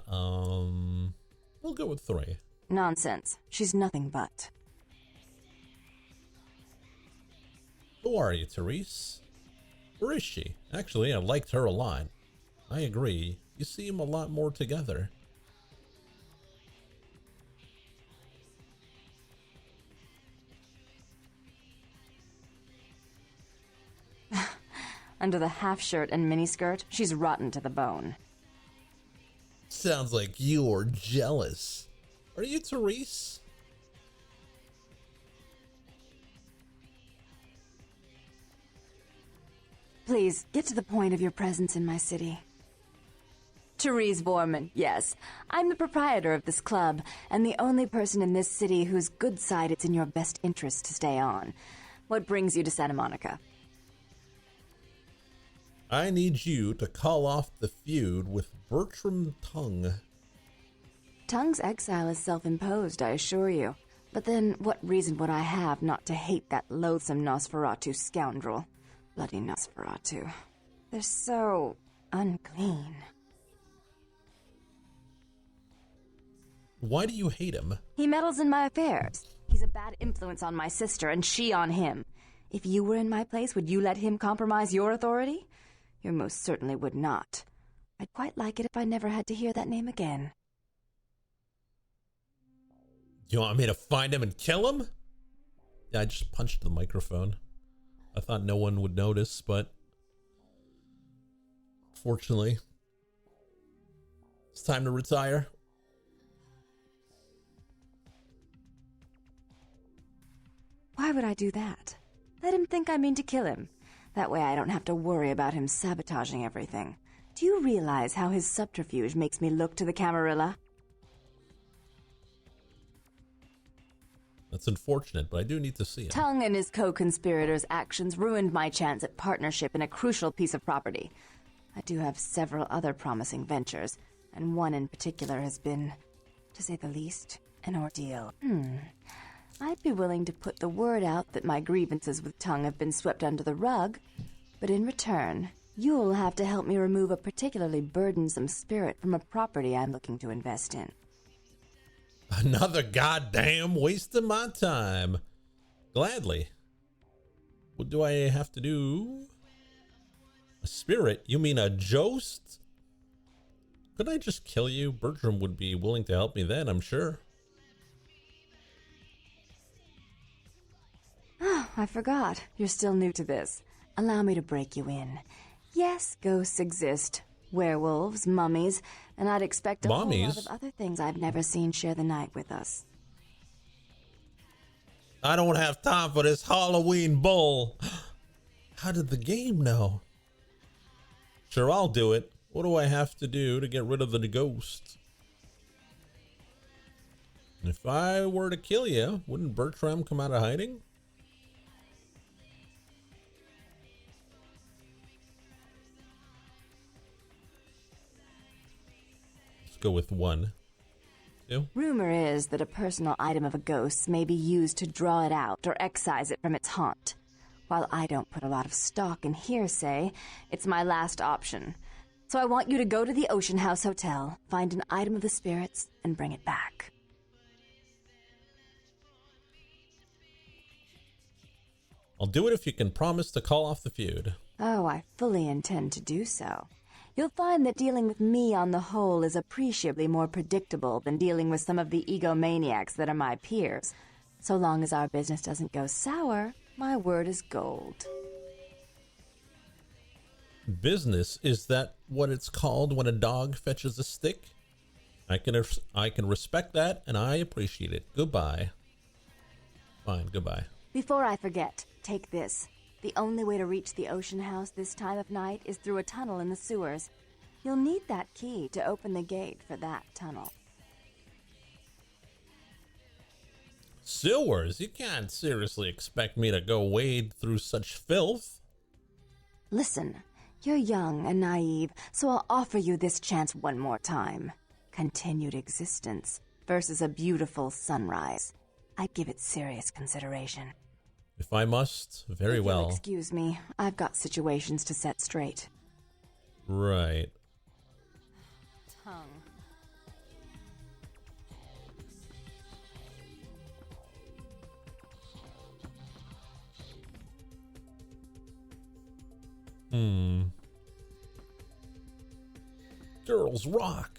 3. Nonsense. She's nothing but. Who are you, Therese? Where is she? Actually, I liked her a lot. I agree. You seem a lot more together. Under the half-shirt and miniskirt, she's rotten to the bone. Sounds like you're jealous. Are you Therese? Please, get to the point of your presence in my city. Therese Borman, yes. I'm the proprietor of this club, and the only person in this city whose good side it's in your best interest to stay on. What brings you to Santa Monica? I need you to call off the feud with Bertram Tongue. Tongue's exile is self-imposed, I assure you. But then, what reason would I have not to hate that loathsome Nosferatu scoundrel? Bloody Nosferatu. They're so unclean. Why do you hate him? He meddles in my affairs. He's a bad influence on my sister, and she on him. If you were in my place, would you let him compromise your authority? You most certainly would not. I'd quite like it if I never had to hear that name again. You want me to find him and kill him? Yeah, I just punched the microphone. I thought no one would notice, but fortunately, it's time to retire. Why would I do that? Let him think I mean to kill him. That way I don't have to worry about him sabotaging everything. Do you realize how his subterfuge makes me look to the Camarilla? That's unfortunate, but I do need to see him. Tongue and his co-conspirators' actions ruined my chance at partnership in a crucial piece of property. I do have several other promising ventures, and one in particular has been, to say the least, an ordeal. I'd be willing to put the word out that my grievances with Tongue have been swept under the rug, but in return, you'll have to help me remove a particularly burdensome spirit from a property I'm looking to invest in. Another goddamn waste of my time. Gladly. What do I have to do? A spirit? You mean a ghost? Could I just kill you? Bertram would be willing to help me then, I'm sure. Oh, I forgot. You're still new to this. Allow me to break you in. Yes, ghosts exist. Werewolves, mummies, and I'd expect a whole lot of other things I've never seen share the night with us. I don't have time for this Halloween bull. How did the game know? Sure, I'll do it. What do I have to do to get rid of the ghost? If I were to kill you, wouldn't Bertram come out of hiding? go with 1. 2. Rumor is that a personal item of a ghost may be used to draw it out or excise it from its haunt. While I don't put a lot of stock in hearsay, it's my last option. So I want you to go to the Ocean House Hotel, find an item of the spirits, and bring it back. I'll do it if you can promise to call off the feud. Oh, I fully intend to do so. You'll find that dealing with me on the whole is appreciably more predictable than dealing with some of the egomaniacs that are my peers. So long as our business doesn't go sour, my word is gold. Business, is that what it's called when a dog fetches a stick? I can respect that, and I appreciate it. Goodbye. Fine, goodbye. Before I forget, take this. The only way to reach the Ocean House this time of night is through a tunnel in the sewers. You'll need that key to open the gate for that tunnel. Sewers? You can't seriously expect me to go wade through such filth. Listen, you're young and naive, so I'll offer you this chance one more time. Continued existence versus a beautiful sunrise. I'd give it serious consideration. If I must, very well. Excuse me, I've got situations to set straight. Right. Tongue. Girls rock.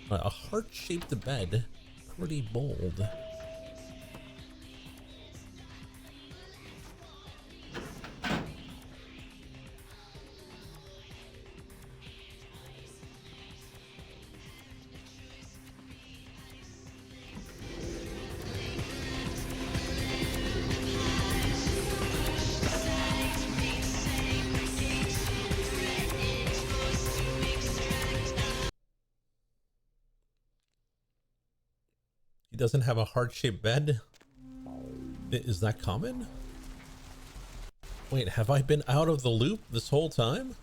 A heart-shaped bed. Pretty bold. He doesn't have a heart-shaped bed? Is that common? Wait, have I been out of the loop this whole time?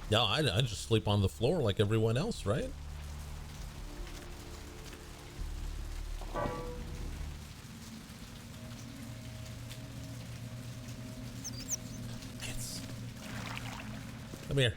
Yeah, I just sleep on the floor like everyone else, right? Come here.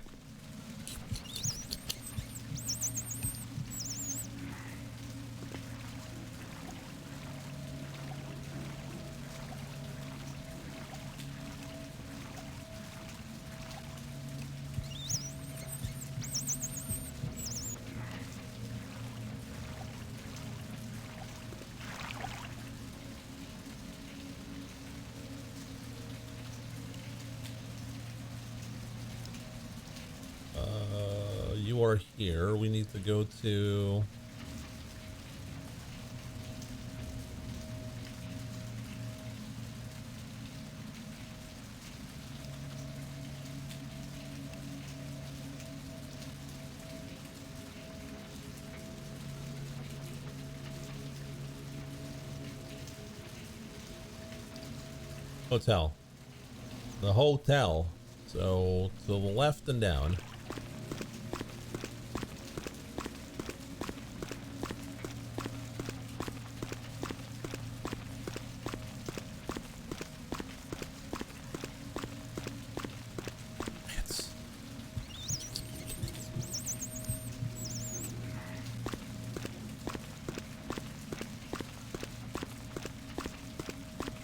You are here. We need to go to... hotel. The hotel. So to the left and down.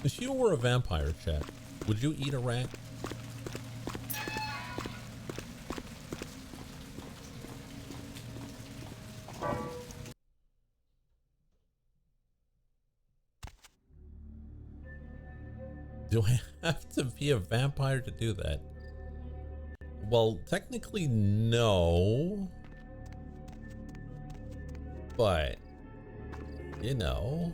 If you were a vampire, chat, would you eat a rat? Do I have to be a vampire to do that? Well, technically no. But, you know.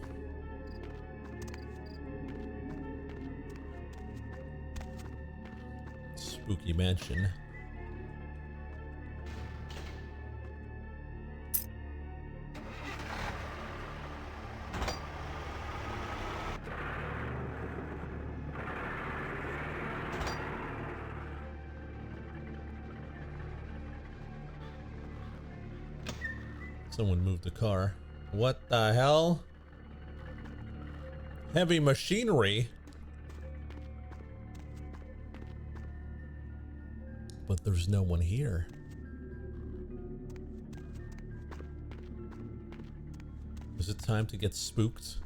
spooky mansion. Someone moved the car. What the hell? Heavy machinery? But there's no one here. Is it time to get spooked?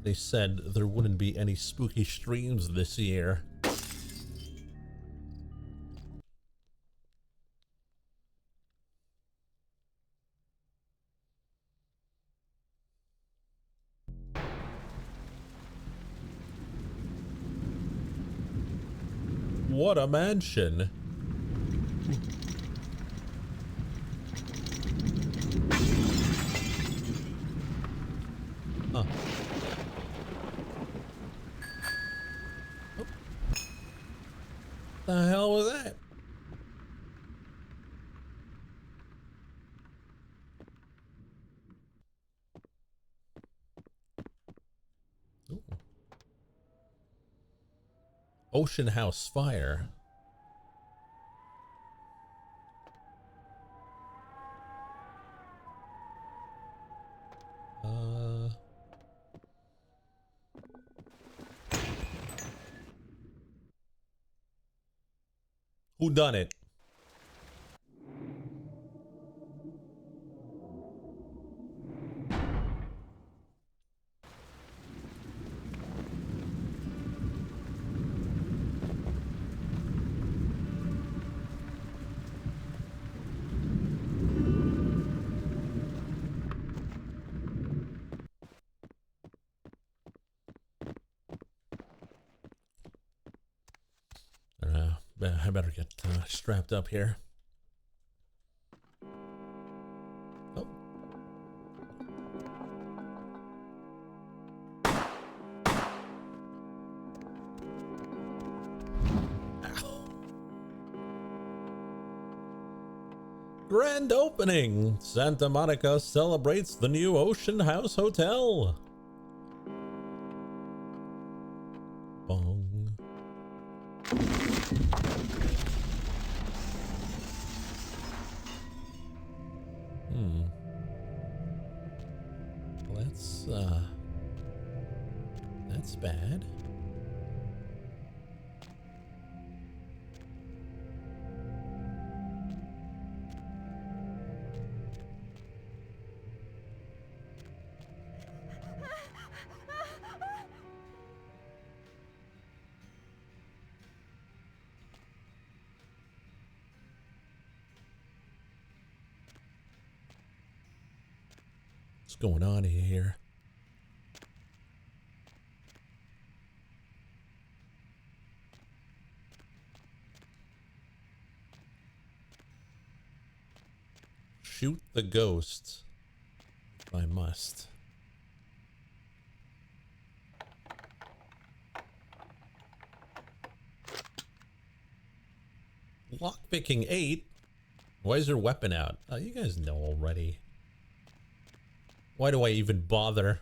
They said there wouldn't be any spooky streams this year. What a mansion! Huh. Oh. The hell was that? Ooh. Ocean House Fire. Who done it? I better get strapped up here. Oh. Ow. Grand opening! Santa Monica celebrates the new Ocean House Hotel. Bong. That's bad. What's going on here? Shoot the ghost if I must. Lockpicking 8? Why is her weapon out? Oh, you guys know already. Why do I even bother?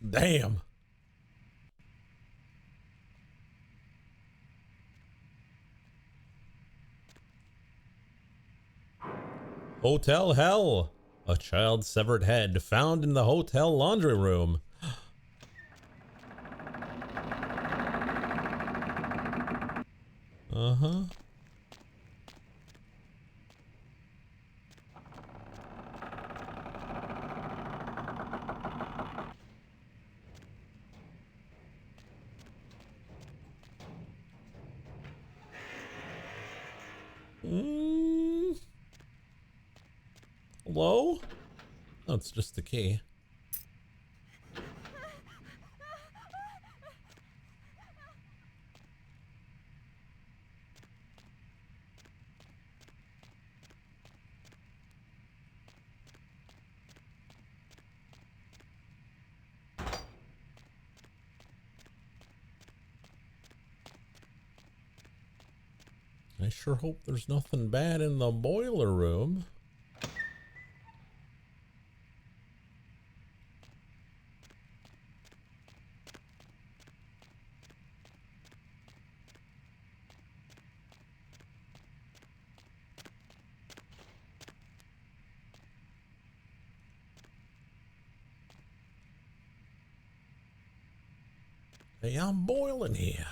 Damn. Hotel hell. A child's severed head found in the hotel laundry room. Uh-huh. Hello? Oh, it's just the key. I sure hope there's nothing bad in the boiler room. Hey, I'm boiling here.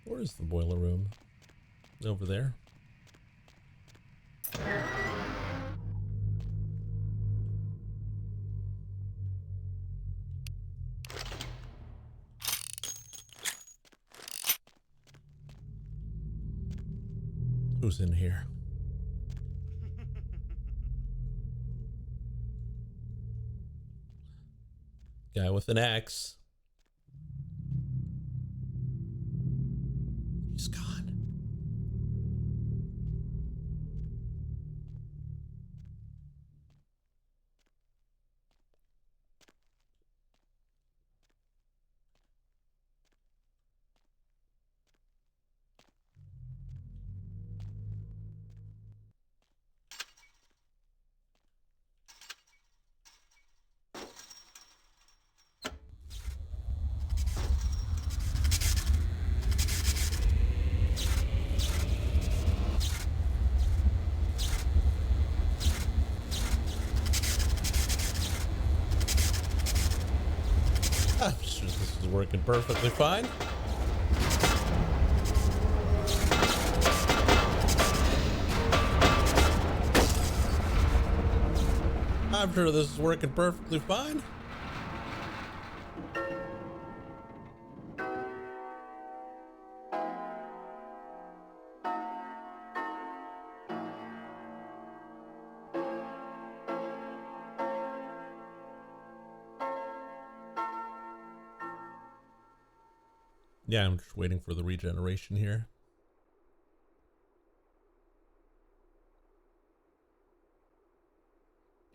Where's the boiler room? Over there. Who's in here? Guy with an axe. He's gone. I'm sure this is working perfectly fine. I'm sure this is working perfectly fine. Yeah, I'm just waiting for the regeneration here.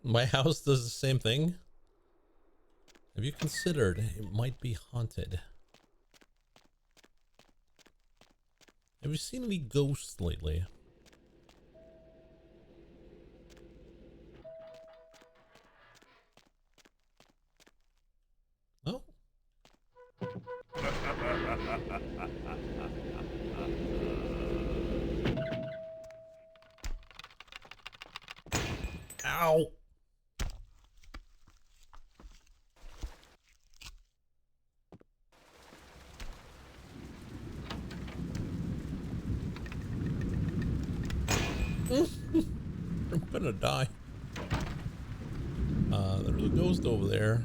My house does the same thing. Have you considered it might be haunted? Have you seen any ghosts lately? Oh. Ow. I'm gonna die. There's a ghost over there.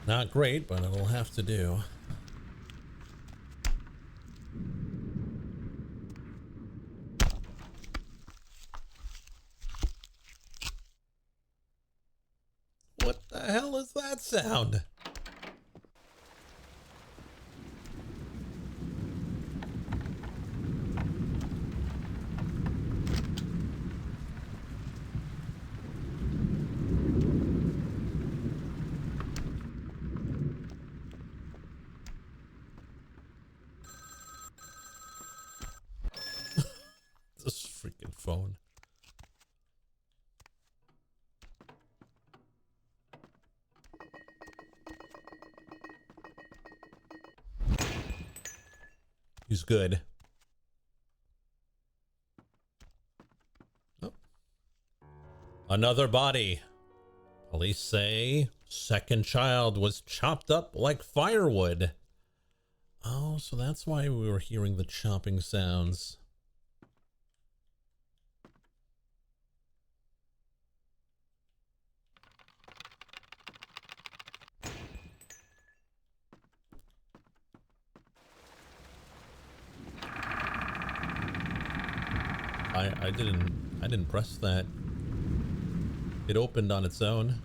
Not great, but it'll have to do. What the hell is that sound? phone. He's good. Oh. Another body. Police say second child was chopped up like firewood. Oh, so that's why we were hearing the chopping sounds. I didn't press that. It opened on its own.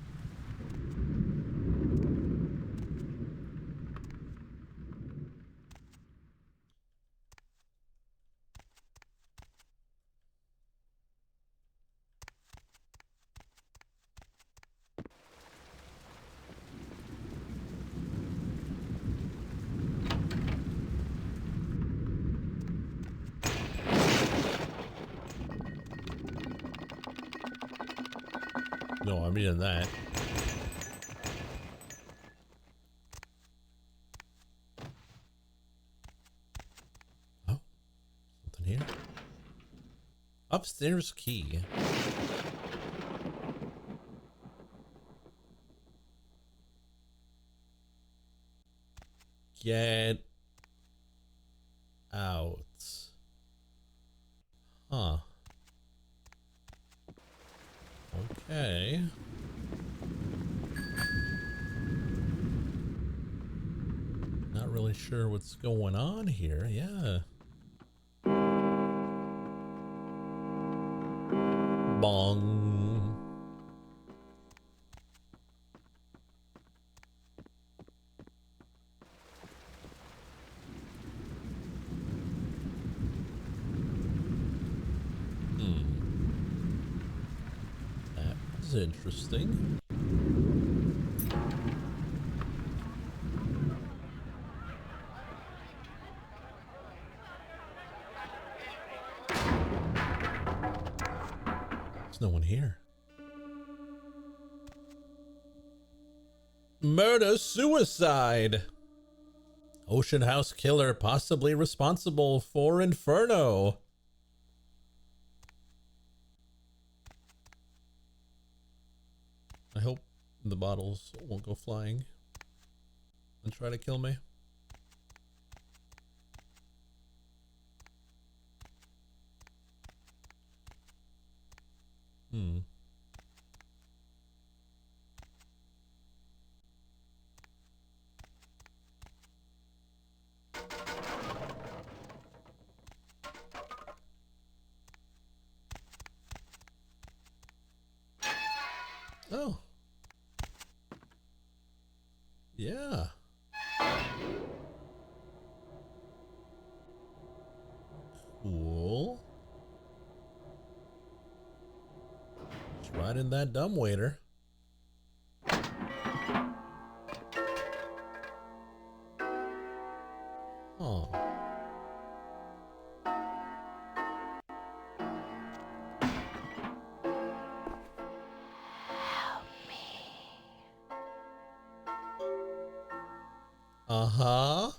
No, I'm reading that. Oh, something here. Upstairs key. Get out. Huh. Okay. Not really sure what's going on here. Yeah. Bong. That was interesting. There's no one here. Murder suicide. Ocean House killer possibly responsible for Inferno. I hope the bottles won't go flying and try to kill me. Oh. Yeah. Cool. Just right in that dumbwaiter. Huh. Uh-huh.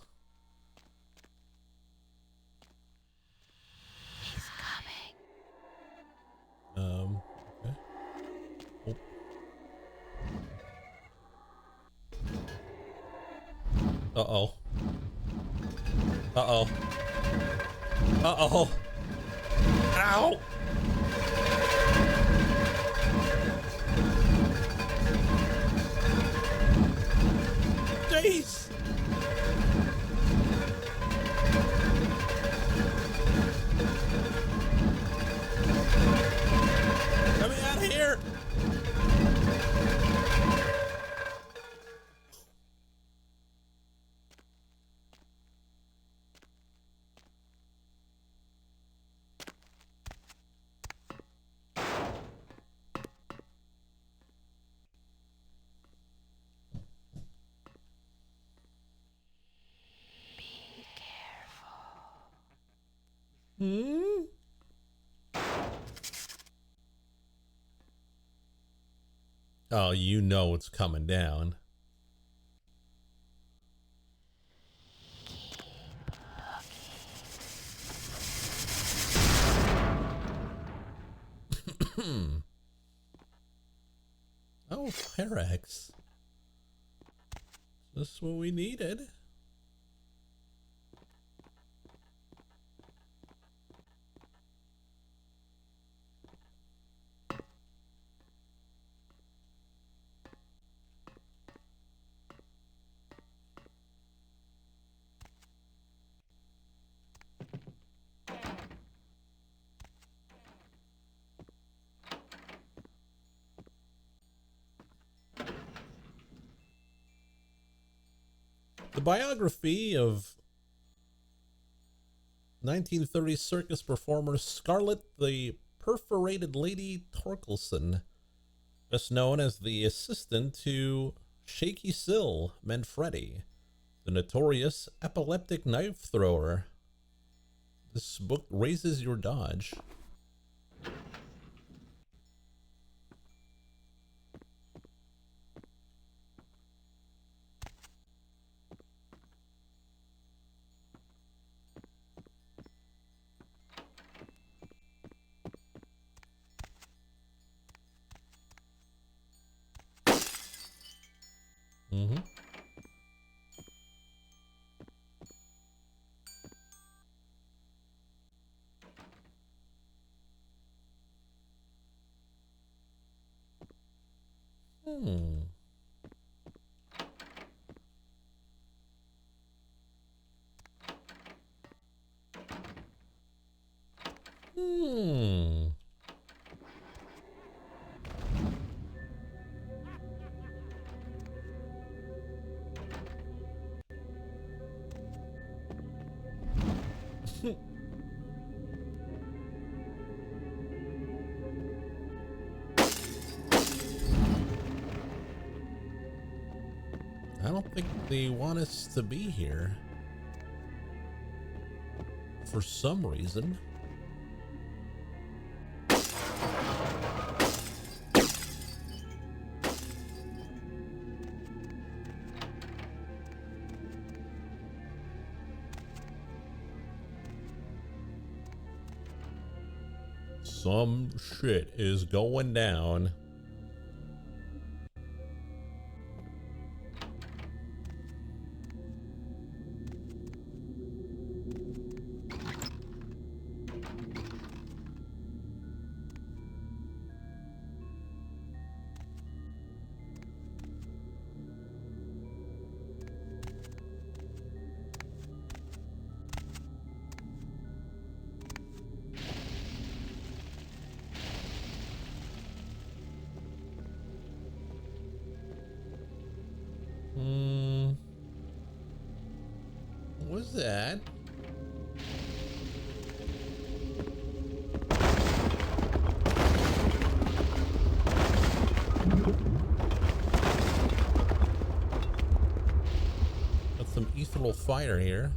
He's coming. Okay. Oh. Uh-oh. Uh-oh. Uh-oh. Ow! Jeez! Get me out of here! Oh, you know it's coming down. Oh, Parax. This is what we needed. The biography of 1930s circus performer Scarlett the Perforated Lady Torkelson, best known as the assistant to Shaky Sill Manfredi, the notorious epileptic knife thrower. This book raises your dodge. Mm-hmm. Hmm. Hmm. I don't think they want us to be here. For some reason. Some shit is going down. What's that? Got some ethereal fire here.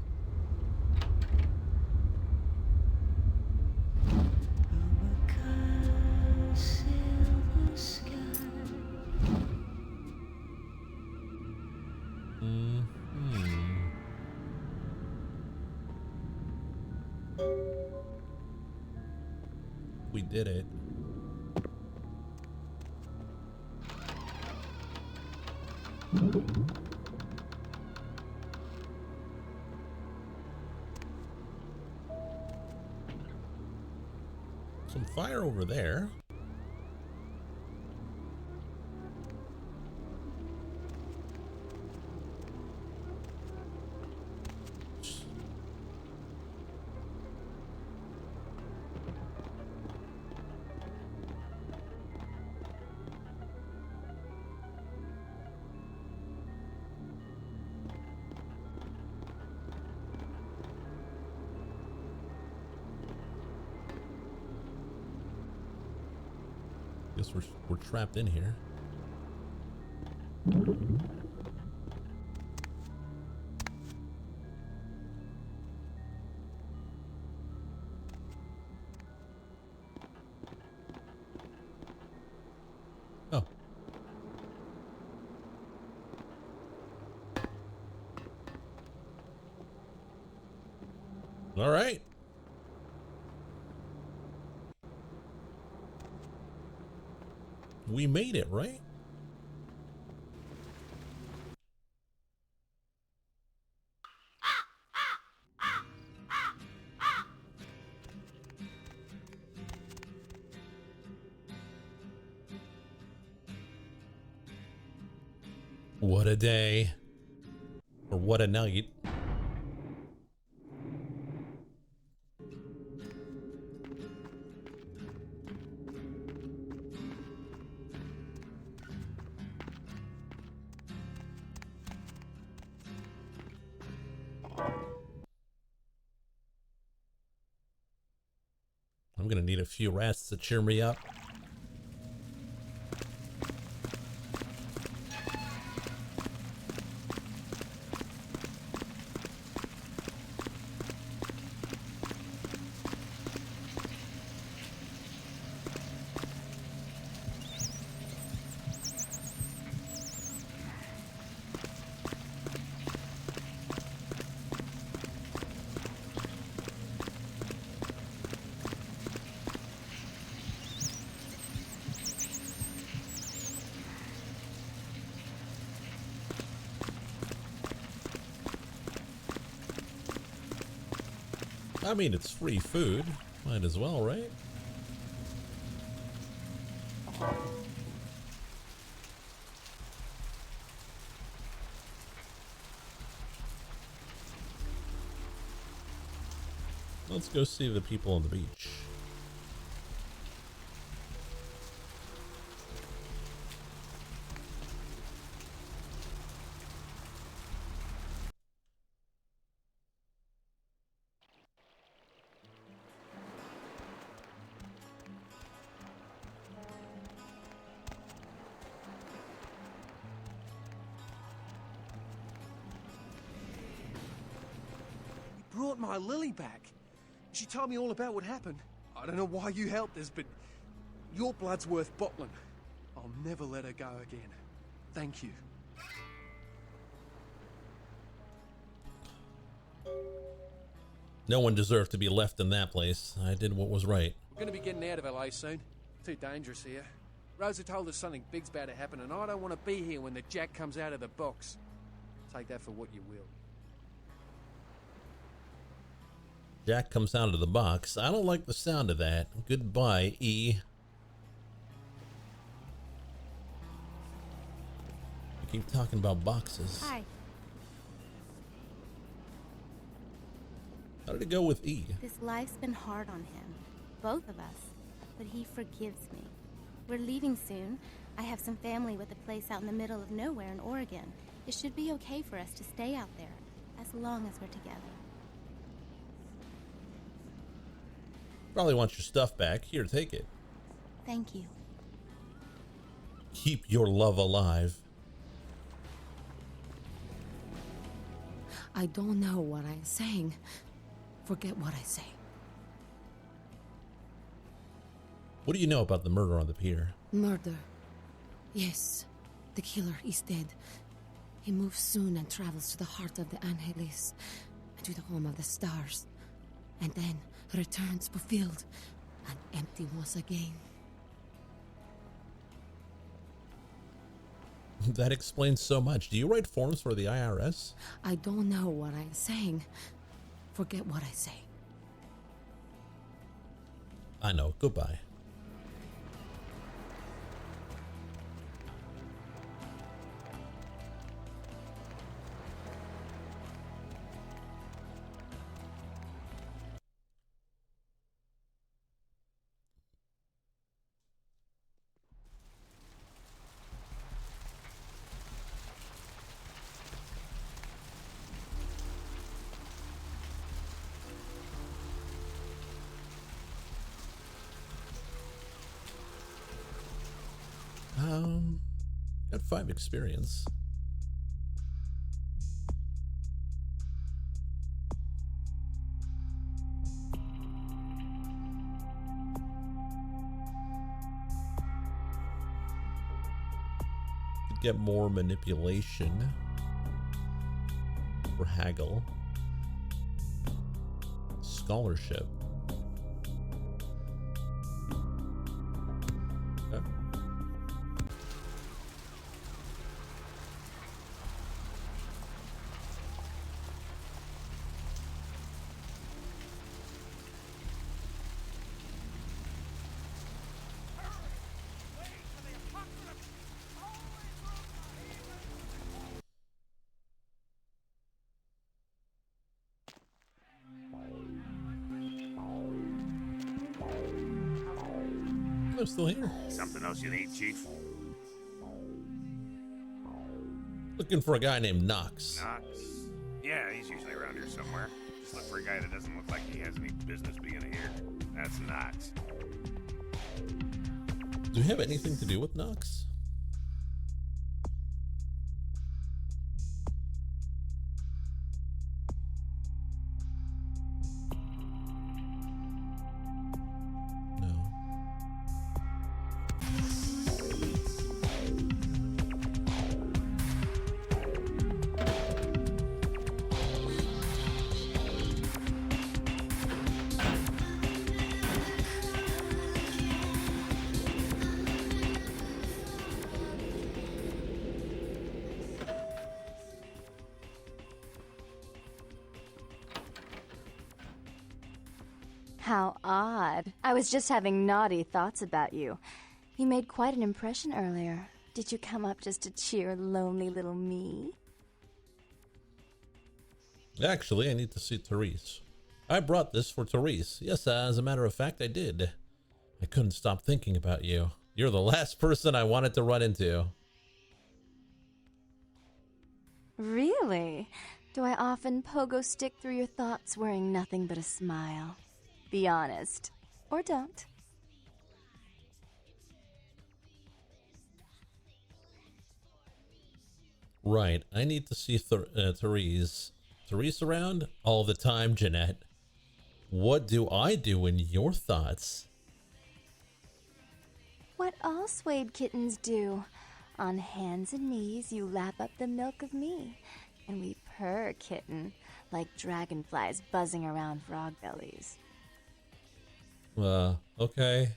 We did it. Some fire over there. Guess we're trapped in here. Oh. All right. We made it, right? What a day. Or what a night. I'm gonna need a few rats to cheer me up. I mean, it's free food. Might as well, right? Let's go see the people on the beach. Brought my Lily back. She told me all about what happened. I don't know why you helped us, but your blood's worth bottling. I'll never let her go again. Thank you. No one deserved to be left in that place. I did what was right. We're gonna be getting out of LA soon. Too dangerous here. Rosa told us something big's about to happen, and I don't want to be here when the jack comes out of the box. Take that for what you will. Jack comes out of the box. I don't like the sound of that. Goodbye, E. You keep talking about boxes. Hi. How did it go with E? This life's been hard on him. Both of us. But he forgives me. We're leaving soon. I have some family with a place out in the middle of nowhere in Oregon. It should be okay for us to stay out there, as long as we're together. Probably want your stuff back. Here, take it. Thank you. Keep your love alive. I don't know what I'm saying. Forget what I say. What do you know about the murder on the pier? Murder. Yes, the killer is dead. He moves soon and travels to the heart of the Angeles, to the home of the stars, and then returns fulfilled and empty once again. That explains so much. Do you write forms for the IRS? I don't know what I'm saying. Forget what I say. I know. Goodbye. Got 5 experience. Could get more manipulation for haggle. scholarship. Okay. I'm still here. Something else you need, Chief? Looking for a guy named Knox. Knox? Yeah, he's usually around here somewhere. Just look for a guy that doesn't look like he has any business being here. That's Knox. Do you have anything to do with Knox? How odd. I was just having naughty thoughts about you. You made quite an impression earlier. Did you come up just to cheer lonely little me? Actually, I need to see Therese. I brought this for Therese. Yes, as a matter of fact, I did. I couldn't stop thinking about you. You're the last person I wanted to run into. Really? Do I often pogo stick through your thoughts wearing nothing but a smile? Be honest. Or don't. Right, I need to see Therese. Therese around? All the time, Jeanette. What do I do in your thoughts? What all swayed kittens do. On hands and knees, you lap up the milk of me. And we purr, kitten, like dragonflies buzzing around frog bellies. Okay.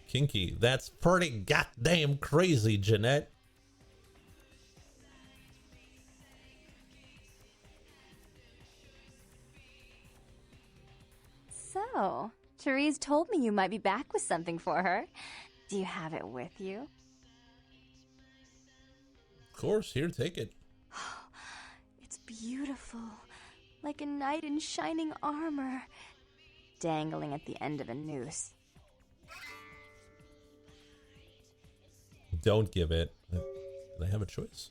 Kinky. That's pretty goddamn crazy, Jeanette. So, Therese told me you might be back with something for her. Do you have it with you? Of course, here, take it. It's beautiful. Like a knight in shining armor, dangling at the end of a noose. Don't give it. Did I have a choice?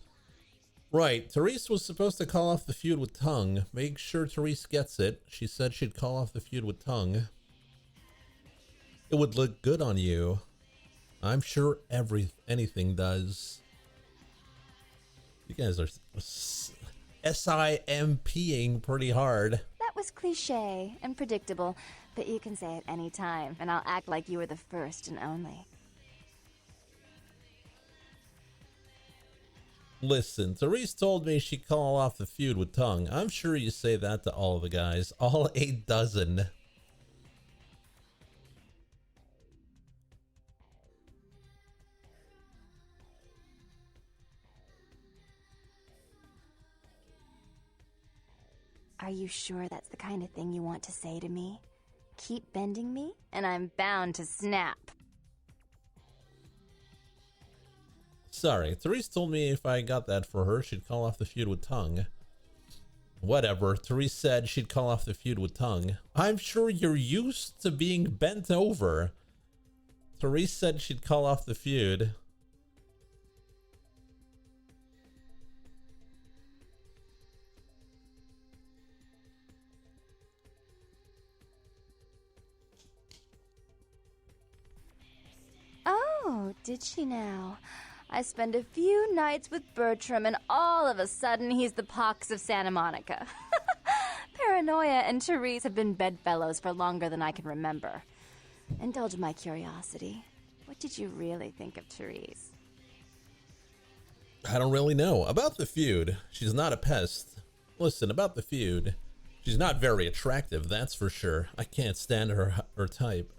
Right, Therese was supposed to call off the feud with Tongue. Make sure Therese gets it. She said she'd call off the feud with Tongue. It would look good on you. I'm sure anything does. You guys are SIMPing pretty hard. That was cliche and predictable, but you can say it any time, and I'll act like you were the first and only. Listen, Therese told me she'd call off the feud with Tongue. I'm sure you say that to all the guys. All 8 dozen. Are you sure that's the kind of thing you want to say to me? Keep bending me, and I'm bound to snap. Sorry, Therese told me if I got that for her, she'd call off the feud with Tongue. Whatever, Therese said she'd call off the feud with Tongue. I'm sure you're used to being bent over. Therese said she'd call off the feud. Oh, did she now? I spend a few nights with Bertram, and all of a sudden he's the pox of Santa Monica. Paranoia and Therese have been bedfellows for longer than I can remember. Indulge my curiosity. What did you really think of Therese? I don't really know. About the feud, she's not a pest. Listen, about the feud. She's not very attractive, that's for sure. I can't stand her type.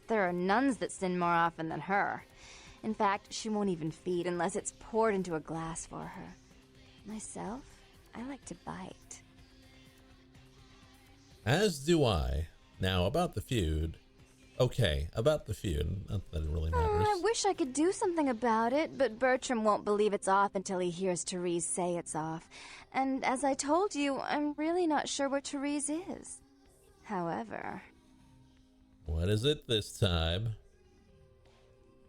There are nuns that sin more often than her. In fact, she won't even feed unless it's poured into a glass for her. Myself, I like to bite. As do I. Now, about the feud. Okay, about the feud. Not that it really matters. I wish I could do something about it, but Bertram won't believe it's off until he hears Therese say it's off. And as I told you, I'm really not sure what Therese is. However... What is it this time?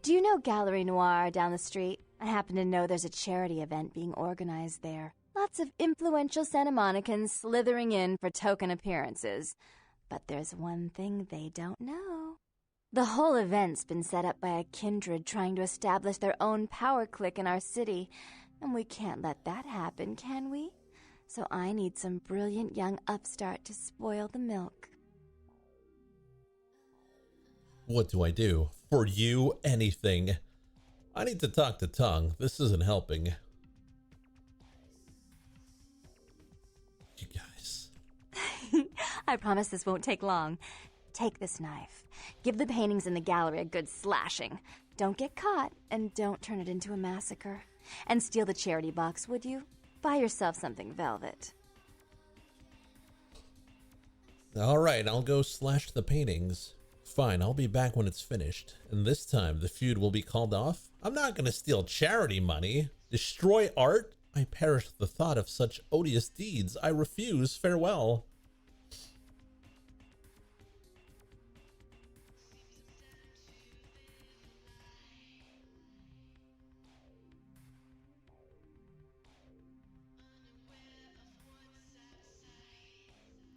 Do you know Gallery Noir down the street? I happen to know there's a charity event being organized there. Lots of influential Santa Monicans slithering in for token appearances. But there's one thing they don't know. The whole event's been set up by a kindred trying to establish their own power clique in our city. And we can't let that happen, can we? So I need some brilliant young upstart to spoil the milk. What do I do? For you, anything. I need to talk to Tongue. This isn't helping. You guys. I promise this won't take long. Take this knife. Give the paintings in the gallery a good slashing. Don't get caught, and don't turn it into a massacre. And steal the charity box, would you? Buy yourself something velvet. All right, I'll go slash the paintings. Fine, I'll be back when it's finished. And this time, the feud will be called off. I'm not gonna steal charity money. Destroy art? I perish at the thought of such odious deeds. I refuse. Farewell.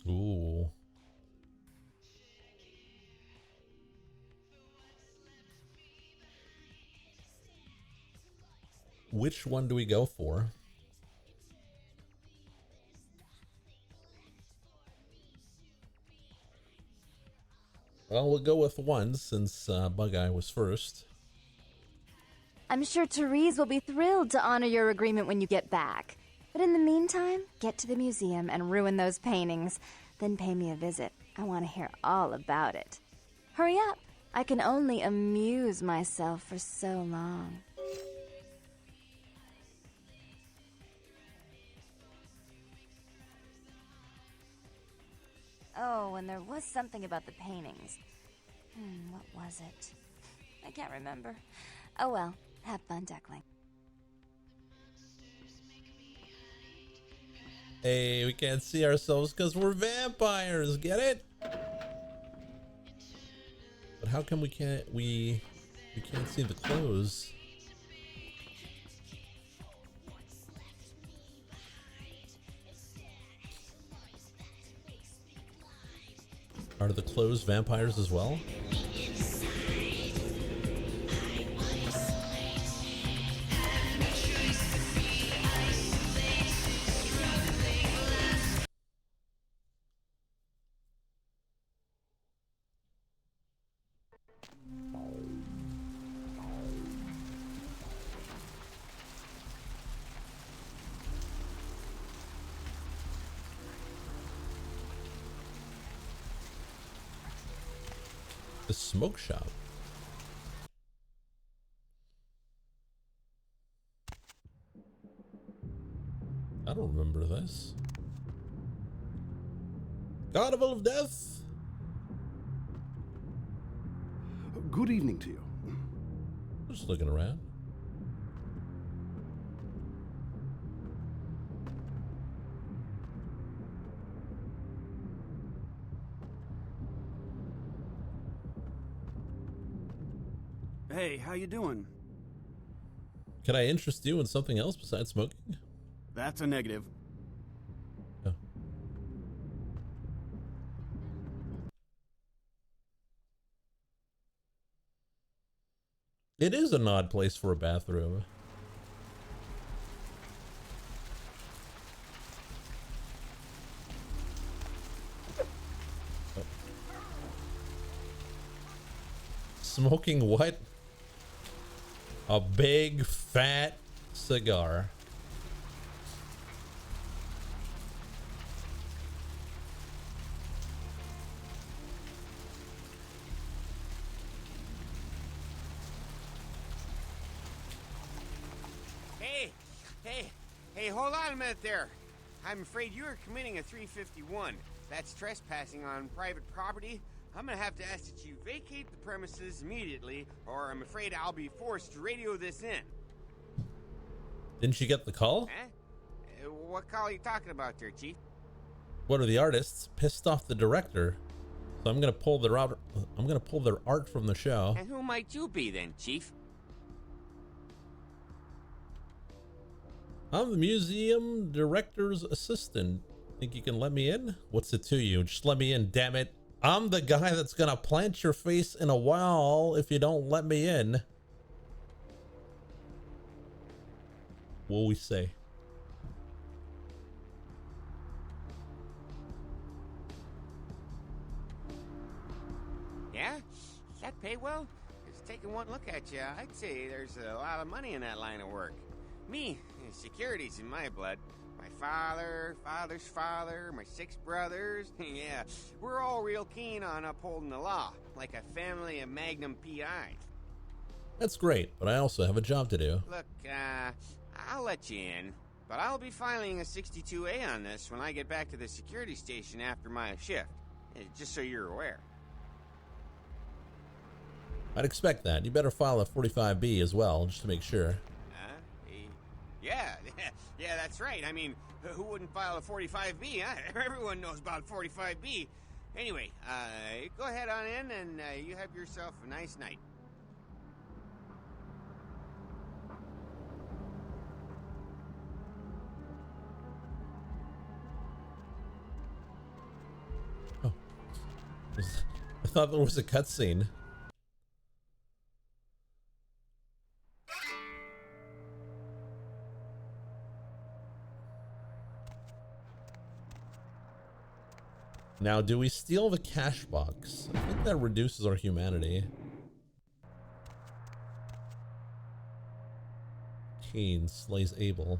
Ooh. Which one do we go for? Well, we'll go with one since Bug-Eye was first. I'm sure Therese will be thrilled to honor your agreement when you get back. But in the meantime, get to the museum and ruin those paintings. Then pay me a visit. I want to hear all about it. Hurry up. I can only amuse myself for so long. Oh, and there was something about the paintings. What was it? I can't remember. Oh well, have fun, Duckling. Hey, we can't see ourselves because we're vampires, get it? But how come we can't see the clothes? Are the clothes vampires as well? The smoke shop. I don't remember this. Carnival of Death. Good evening to you. Just looking around. Hey, how you doing? Can I interest you in something else besides smoking? That's a negative. Oh. It is an odd place for a bathroom. Smoking what? A big fat cigar. Hey, hold on a minute there. I'm afraid you are committing a 351. That's trespassing on private property. I'm gonna have to ask that you vacate the premises immediately, or I'm afraid I'll be forced to radio this in. Didn't you get the call? Huh? What call are you talking about there, Chief? What are the artists pissed off the director? So I'm gonna pull their art. I'm gonna pull their art from the show. And who might you be then, Chief? I'm the museum director's assistant. Think you can let me in? What's it to you? Just let me in, damn it. I'm the guy that's gonna plant your face in a wall if you don't let me in. What'll we say? Yeah? Does that pay well? Just taking one look at you, I'd say there's a lot of money in that line of work. Me, security's in my blood. My father, father's father, my 6 brothers. Yeah, we're all real keen on upholding the law, like a family of Magnum PIs. That's great, but I also have a job to do. Look, I'll let you in, but I'll be filing a 62A on this when I get back to the security station after my shift, just so you're aware. I'd expect that. You better file a 45B as well, just to make sure. Yeah, that's right. I mean, who wouldn't file a 45B, huh? Everyone knows about 45B. Anyway, go ahead on in and you have yourself a nice night. Oh. I thought there was a cutscene. Now, do we steal the cash box? I think that reduces our humanity. Cain slays Abel.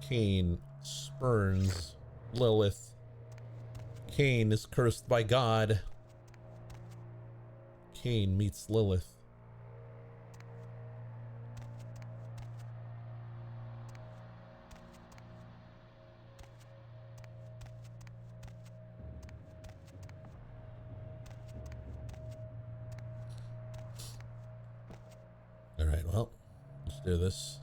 Cain spurns Lilith. Cain is cursed by God. Cain meets Lilith. All right, well, let's do this.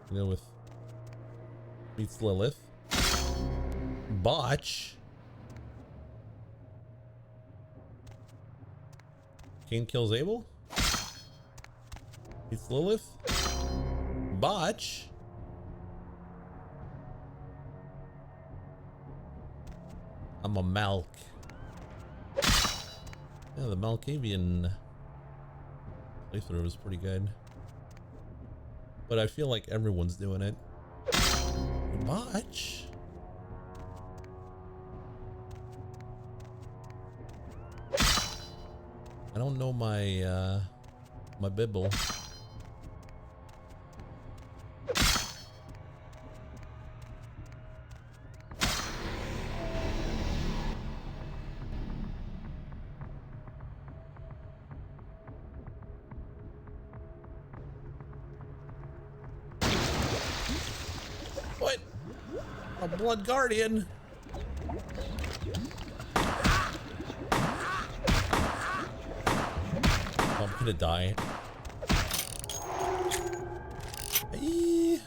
You know, with meets Lilith. Botch. Cain kills Abel. Meets Lilith. Botch. I'm a Malk. Yeah, the Malkavian playthrough was pretty good. But I feel like everyone's doing it. Much. I don't know my my Bibble. What? A blood guardian. I'm gonna die. Hey.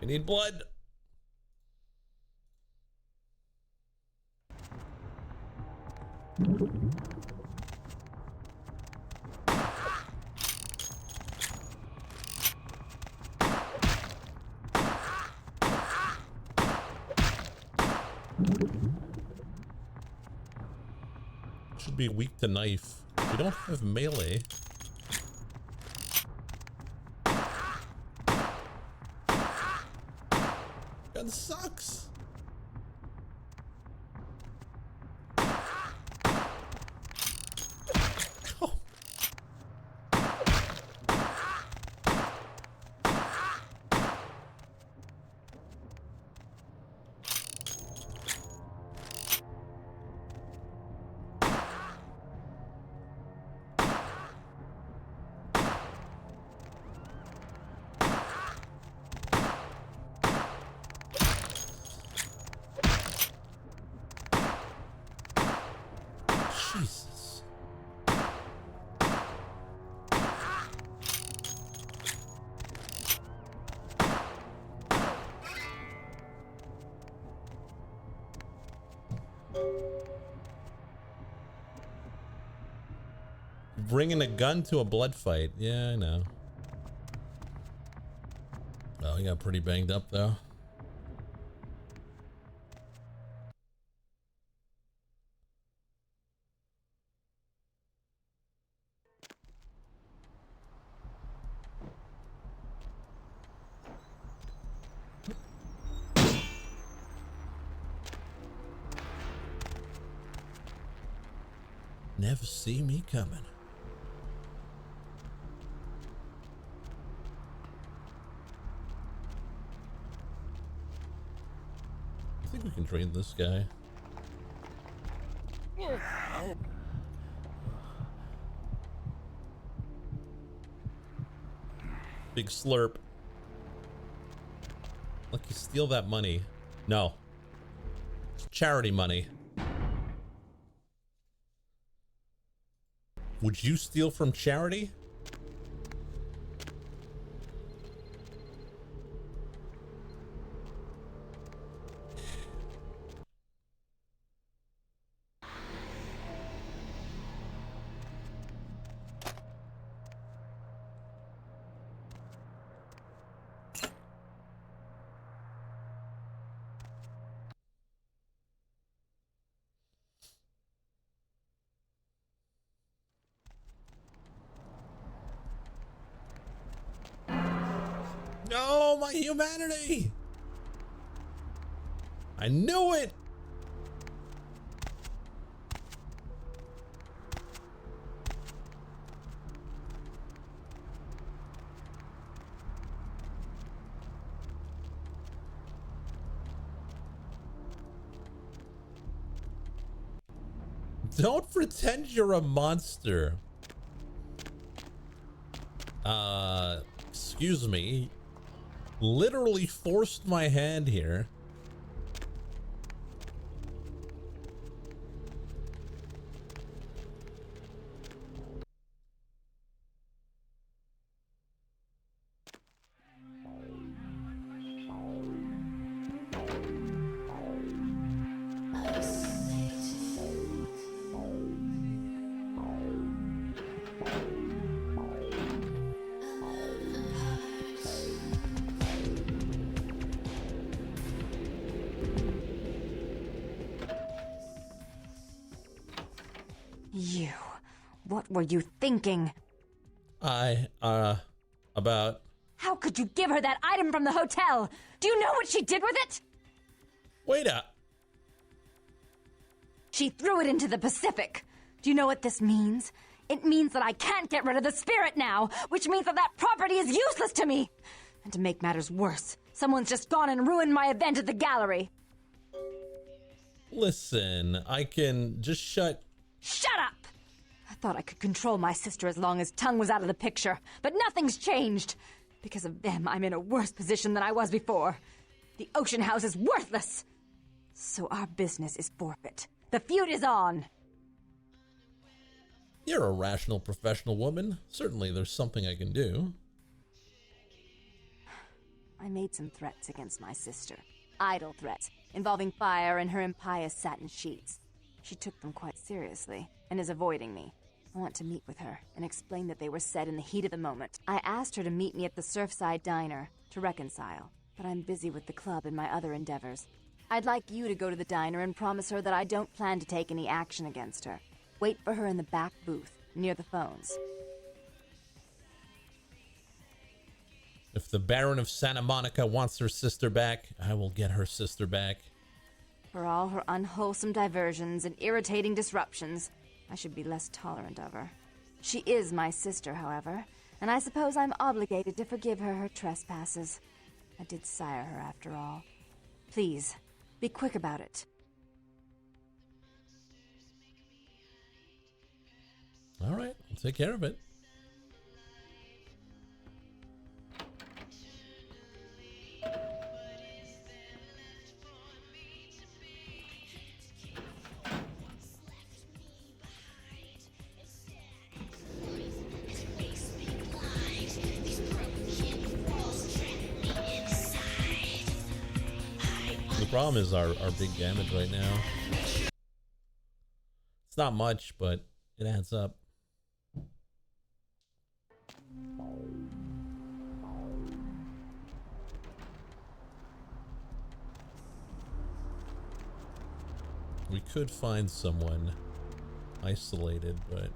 We need blood. Should be weak to knife. We don't have melee. Gun sucks. Jesus. Bringing a gun to a blood fight. Yeah, I know. Oh, he got pretty banged up though. Never see me coming. I think we can drain this guy. Big slurp. Look, you steal that money. No. It's charity money. Would you steal from charity? No, my humanity! I knew it! Don't pretend you're a monster. Excuse me. Literally forced my hand here. You. What were you thinking? About... How could you give her that item from the hotel? Do you know what she did with it? Wait up. She threw it into the Pacific. Do you know what this means? It means that I can't get rid of the spirit now, which means that that property is useless to me. And to make matters worse, someone's just gone and ruined my event at the gallery. Listen, I can just shut... Shut up! I thought I could control my sister as long as Tongue was out of the picture, but nothing's changed. Because of them, I'm in a worse position than I was before. The Ocean House is worthless. So our business is forfeit. The feud is on. You're a rational professional woman. Certainly there's something I can do. I made some threats against my sister. Idle threats, involving fire and her impious satin sheets. She took them quite seriously, and is avoiding me. I want to meet with her, and explain that they were said in the heat of the moment. I asked her to meet me at the Surfside Diner, to reconcile, but I'm busy with the club and my other endeavors. I'd like you to go to the diner and promise her that I don't plan to take any action against her. Wait for her in the back booth, near the phones. If the Baron of Santa Monica wants her sister back, I will get her sister back. For all her unwholesome diversions and irritating disruptions, I should be less tolerant of her. She is my sister, however, and I suppose I'm obligated to forgive her her trespasses. I did sire her, after all. Please, be quick about it. All right, I'll take care of it. The problem is our big damage right now. It's not much, but it adds up. We could find someone isolated, but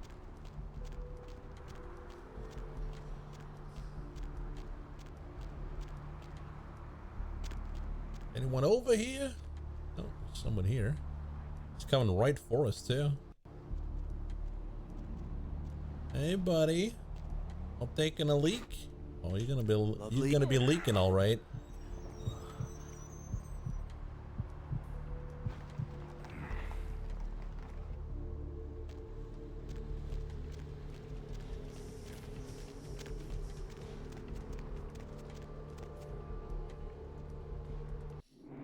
anyone over here? Oh, someone here. He's coming right for us too. Hey, buddy. I'm taking a leak. Oh, you're gonna be leaking, all right.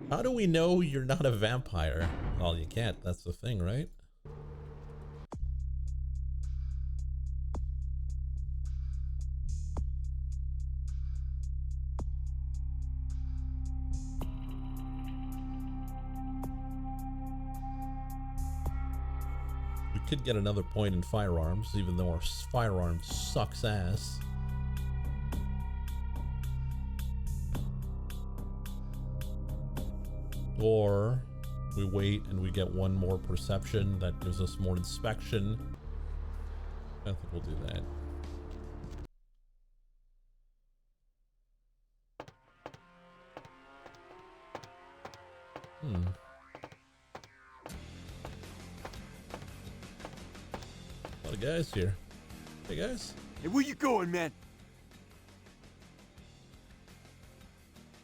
How do we know you're not a vampire? Well, you can't. That's the thing, right? We could get another point in firearms, even though our firearms sucks ass. Or we wait and we get one more perception that gives us more inspection. I think we'll do that. A lot of guys here. Hey guys. Hey, where you going, man?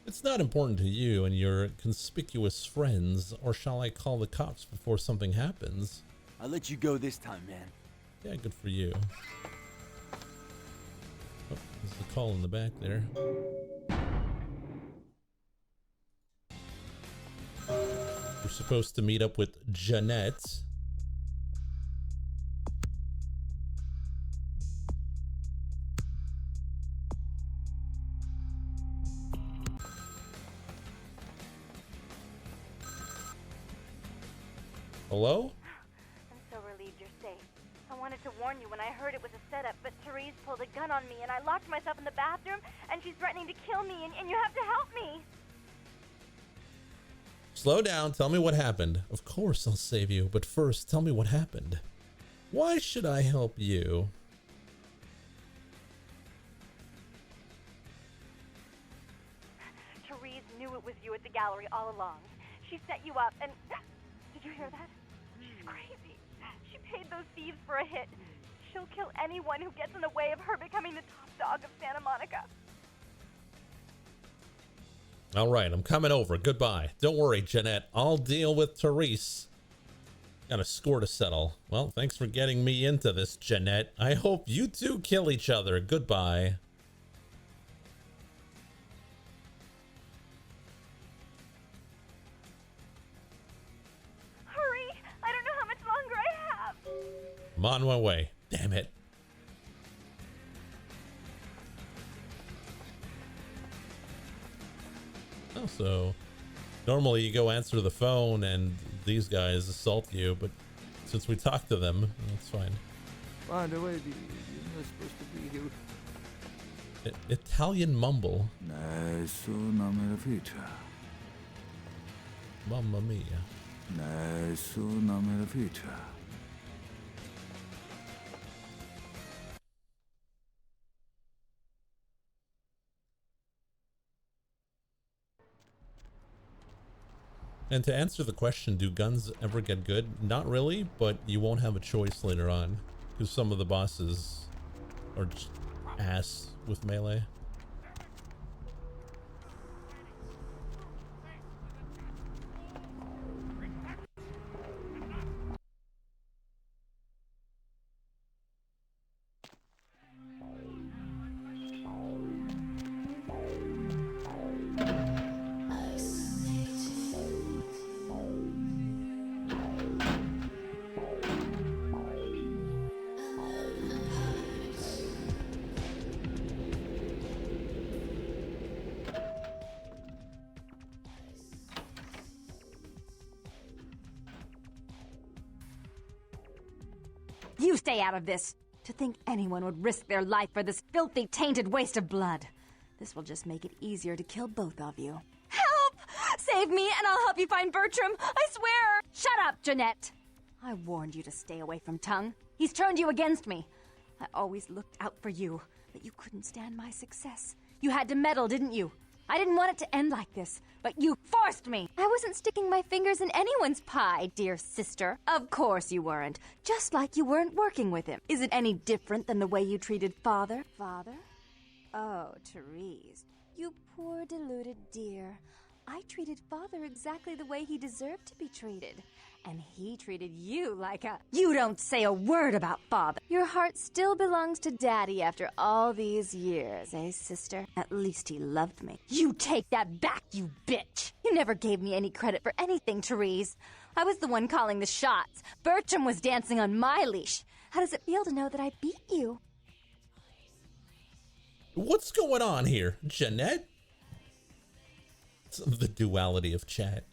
It's not important to you and your conspicuous friends, or shall I call the cops before something happens? I'll let you go this time, man. Yeah, good for you. Oh, there's a call in the back there. We're supposed to meet up with Jeanette. Hello? I'm so relieved you're safe. I wanted to warn you when I heard it was a setup, but Therese pulled a gun on me and I locked myself in the bathroom and she's threatening to kill me and you have to help me. Slow down. Tell me what happened. Of course I'll save you, but first tell me what happened. Why should I help you? Therese knew it was you at the gallery all along. She set you up and... Did you hear that? She's crazy. She paid those thieves for a hit. She'll kill anyone who gets in the way of her becoming the top dog of Santa Monica. All right, I'm coming over. Goodbye. Don't worry, Jeanette. I'll deal with Therese. Got a score to settle. Well, thanks for getting me into this, Jeanette. I hope you two kill each other. Goodbye. Hurry! I don't know how much longer I have. I'm on my way. Damn it. Oh, so normally you go answer the phone and these guys assault you, but since we talked to them, that's fine. By the way, you're not supposed to be here. Italian mumble. Nessuno me la ficha. Mamma mia. Nessuno me la ficha. And to answer the question, do guns ever get good? Not really, but you won't have a choice later on, because some of the bosses are just ass with melee. You stay out of this. To think anyone would risk their life for this filthy, tainted waste of blood. This will just make it easier to kill both of you. Help! Save me and I'll help you find Bertram. I swear! Shut up, Jeanette. I warned you to stay away from Tongue. He's turned you against me. I always looked out for you, but you couldn't stand my success. You had to meddle, didn't you? I didn't want it to end like this, but you forced me. I wasn't sticking my fingers in anyone's pie, dear sister. Of course you weren't. Just like you weren't working with him. Is it any different than the way you treated Father? Father? Oh, Therese. You poor deluded dear. I treated Father exactly the way he deserved to be treated. And he treated you like a... You don't say a word about Father. Your heart still belongs to Daddy after all these years, eh, sister? At least he loved me. You take that back, you bitch! You never gave me any credit for anything, Therese. I was the one calling the shots. Bertram was dancing on my leash. How does it feel to know that I beat you? What's going on here, Jeanette? The duality of chat.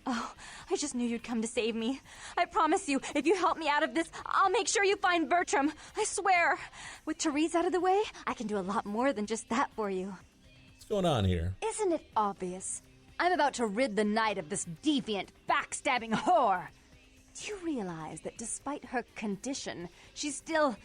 Oh, I just knew you'd come to save me. I promise you, if you help me out of this, I'll make sure you find Bertram. I swear. With Therese out of the way, I can do a lot more than just that for you. What's going on here? Isn't it obvious? I'm about to rid the night of this deviant, backstabbing whore. Do you realize that despite her condition, she still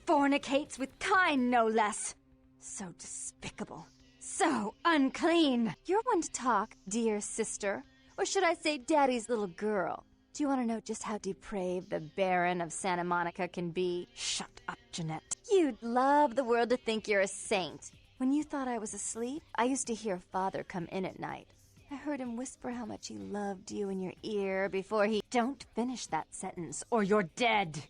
fornicates with Kine, no less? So despicable. So unclean. You're one to talk, dear sister. Or should I say Daddy's little girl? Do you want to know just how depraved the Baron of Santa Monica can be? Shut up, Jeanette. You'd love the world to think you're a saint. When you thought I was asleep, I used to hear Father come in at night. I heard him whisper how much he loved you in your ear before he... Don't finish that sentence, or you're dead.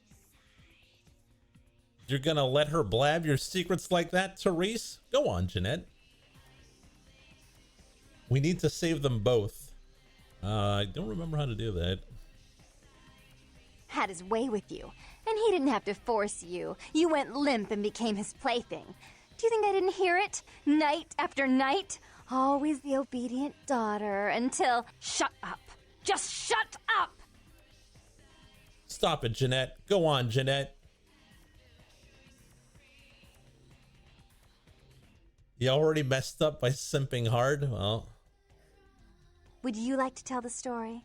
You're gonna let her blab your secrets like that, Therese? Go on, Jeanette. We need to save them both. I don't remember how to do that. Had his way with you, and he didn't have to force you. You went limp and became his plaything. Do you think I didn't hear it? Night after night? Always the obedient daughter until... Shut up. Just shut up! Stop it, Jeanette. Go on, Jeanette. You already messed up by simping hard? Well... Would you like to tell the story?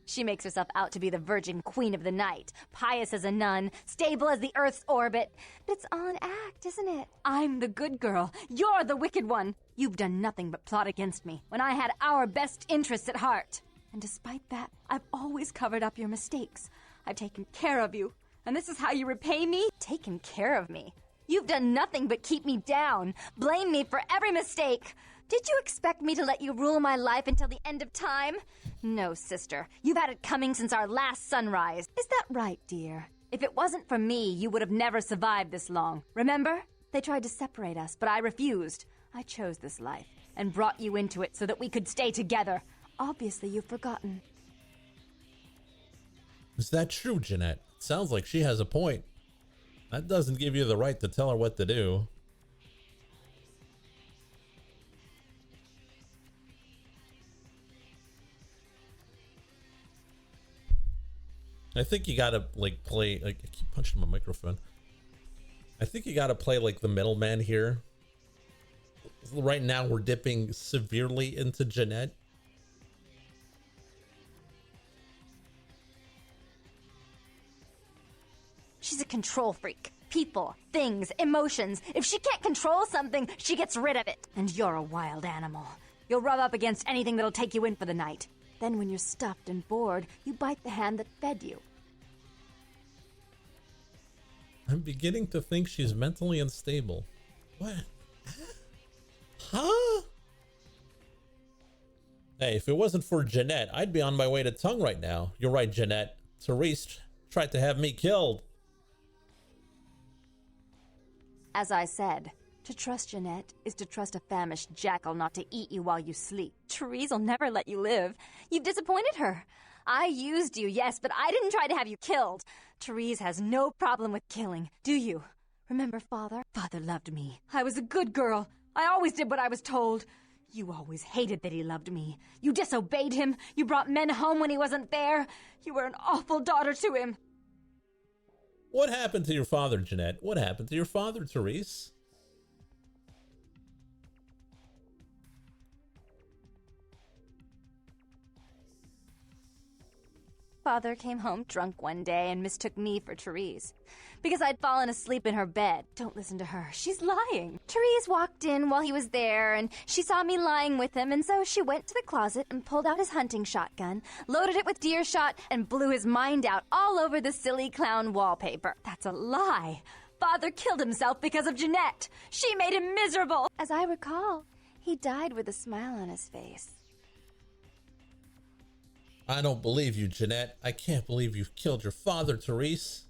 She makes herself out to be the virgin queen of the night, pious as a nun, stable as the Earth's orbit. But it's all an act, isn't it? I'm the good girl. You're the wicked one. You've done nothing but plot against me when I had our best interests at heart. And despite that, I've always covered up your mistakes. I've taken care of you. And this is how you repay me? Taken care of me. You've done nothing but keep me down, blame me for every mistake. Did you expect me to let you rule my life until the end of time? No, sister. You've had it coming since our last sunrise. Is that right, dear? If it wasn't for me, you would have never survived this long. Remember? They tried to separate us, but I refused. I chose this life and brought you into it so that we could stay together. Obviously, you've forgotten. Is that true, Jeanette? sounds like she has a point. That doesn't give you the right to tell her what to do. I think you gotta like play, like, I keep punching my microphone. I think you gotta play like the middleman here. Right now we're dipping severely into Jeanette. She's a control freak. People, things, emotions. If she can't control something, she gets rid of it. And you're a wild animal. You'll rub up against anything that'll take you in for the night. Then when you're stuffed and bored, you bite the hand that fed you. I'm beginning to think she's mentally unstable. What? Huh? Hey, if it wasn't for Jeanette, I'd be on my way to Tongue right now. You're right, Jeanette. Therese tried to have me killed. As I said, to trust Jeanette is to trust a famished jackal not to eat you while you sleep. Therese'll never let you live. You've disappointed her. I used you, yes, but I didn't try to have you killed. Therese has no problem with killing, do you? Remember Father? Father loved me. I was a good girl. I always did what I was told. You always hated that he loved me. You disobeyed him. You brought men home when he wasn't there. You were an awful daughter to him. What happened to your father, Jeanette? What happened to your father, Therese? Father came home drunk one day and mistook me for Therese. Because I'd fallen asleep in her bed. Don't listen to her. She's lying. Therese walked in while he was there, and she saw me lying with him, and so she went to the closet and pulled out his hunting shotgun, loaded it with deer shot, and blew his mind out all over the silly clown wallpaper. That's a lie. Father killed himself because of Jeanette. She made him miserable. As I recall, he died with a smile on his face. I don't believe you, Jeanette. I can't believe you killed your father, Therese.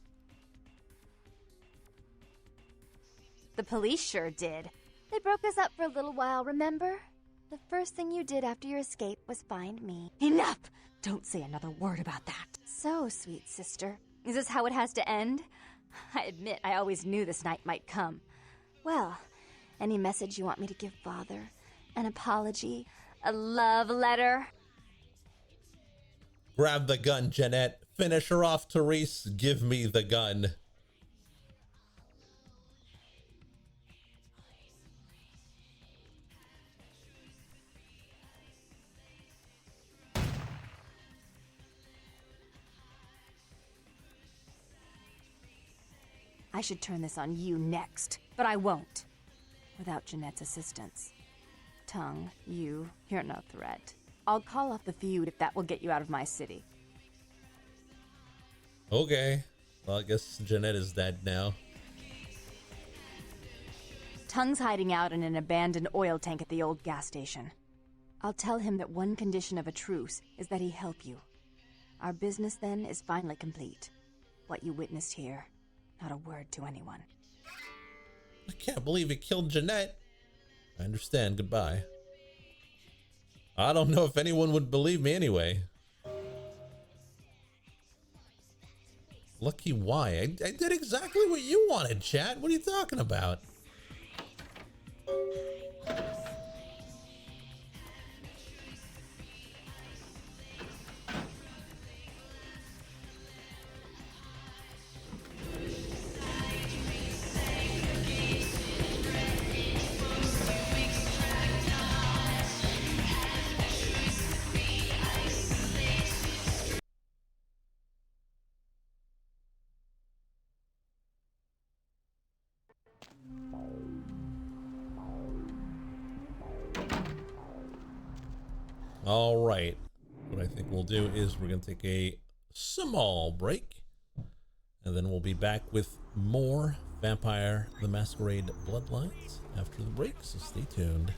The police sure did. They broke us up for a little while, remember? The first thing you did after your escape was find me. Enough! Don't say another word about that. So, sweet sister, is this how it has to end? I admit I always knew this night might come. Well, any message you want me to give Father? An apology? A love letter? Grab the gun, Jeanette. Finish her off, Therese. Give me the gun. I should turn this on you next, but I won't. Without Jeanette's assistance. Tongue, you're no threat. I'll call off the feud if that will get you out of my city. Okay. Well, I guess Jeanette is dead now. Tongue's hiding out in an abandoned oil tank at the old gas station. I'll tell him that one condition of a truce is that he help you. Our business then is finally complete. What you witnessed here, not a word to anyone. I can't believe he killed Jeanette. I understand. Goodbye. I don't know if anyone would believe me anyway. Lucky why? I did exactly what you wanted, chat. What are you talking about? All right, what I think we'll do is we're gonna take a small break, and then we'll be back with more Vampire the Masquerade Bloodlines after the break, so stay tuned.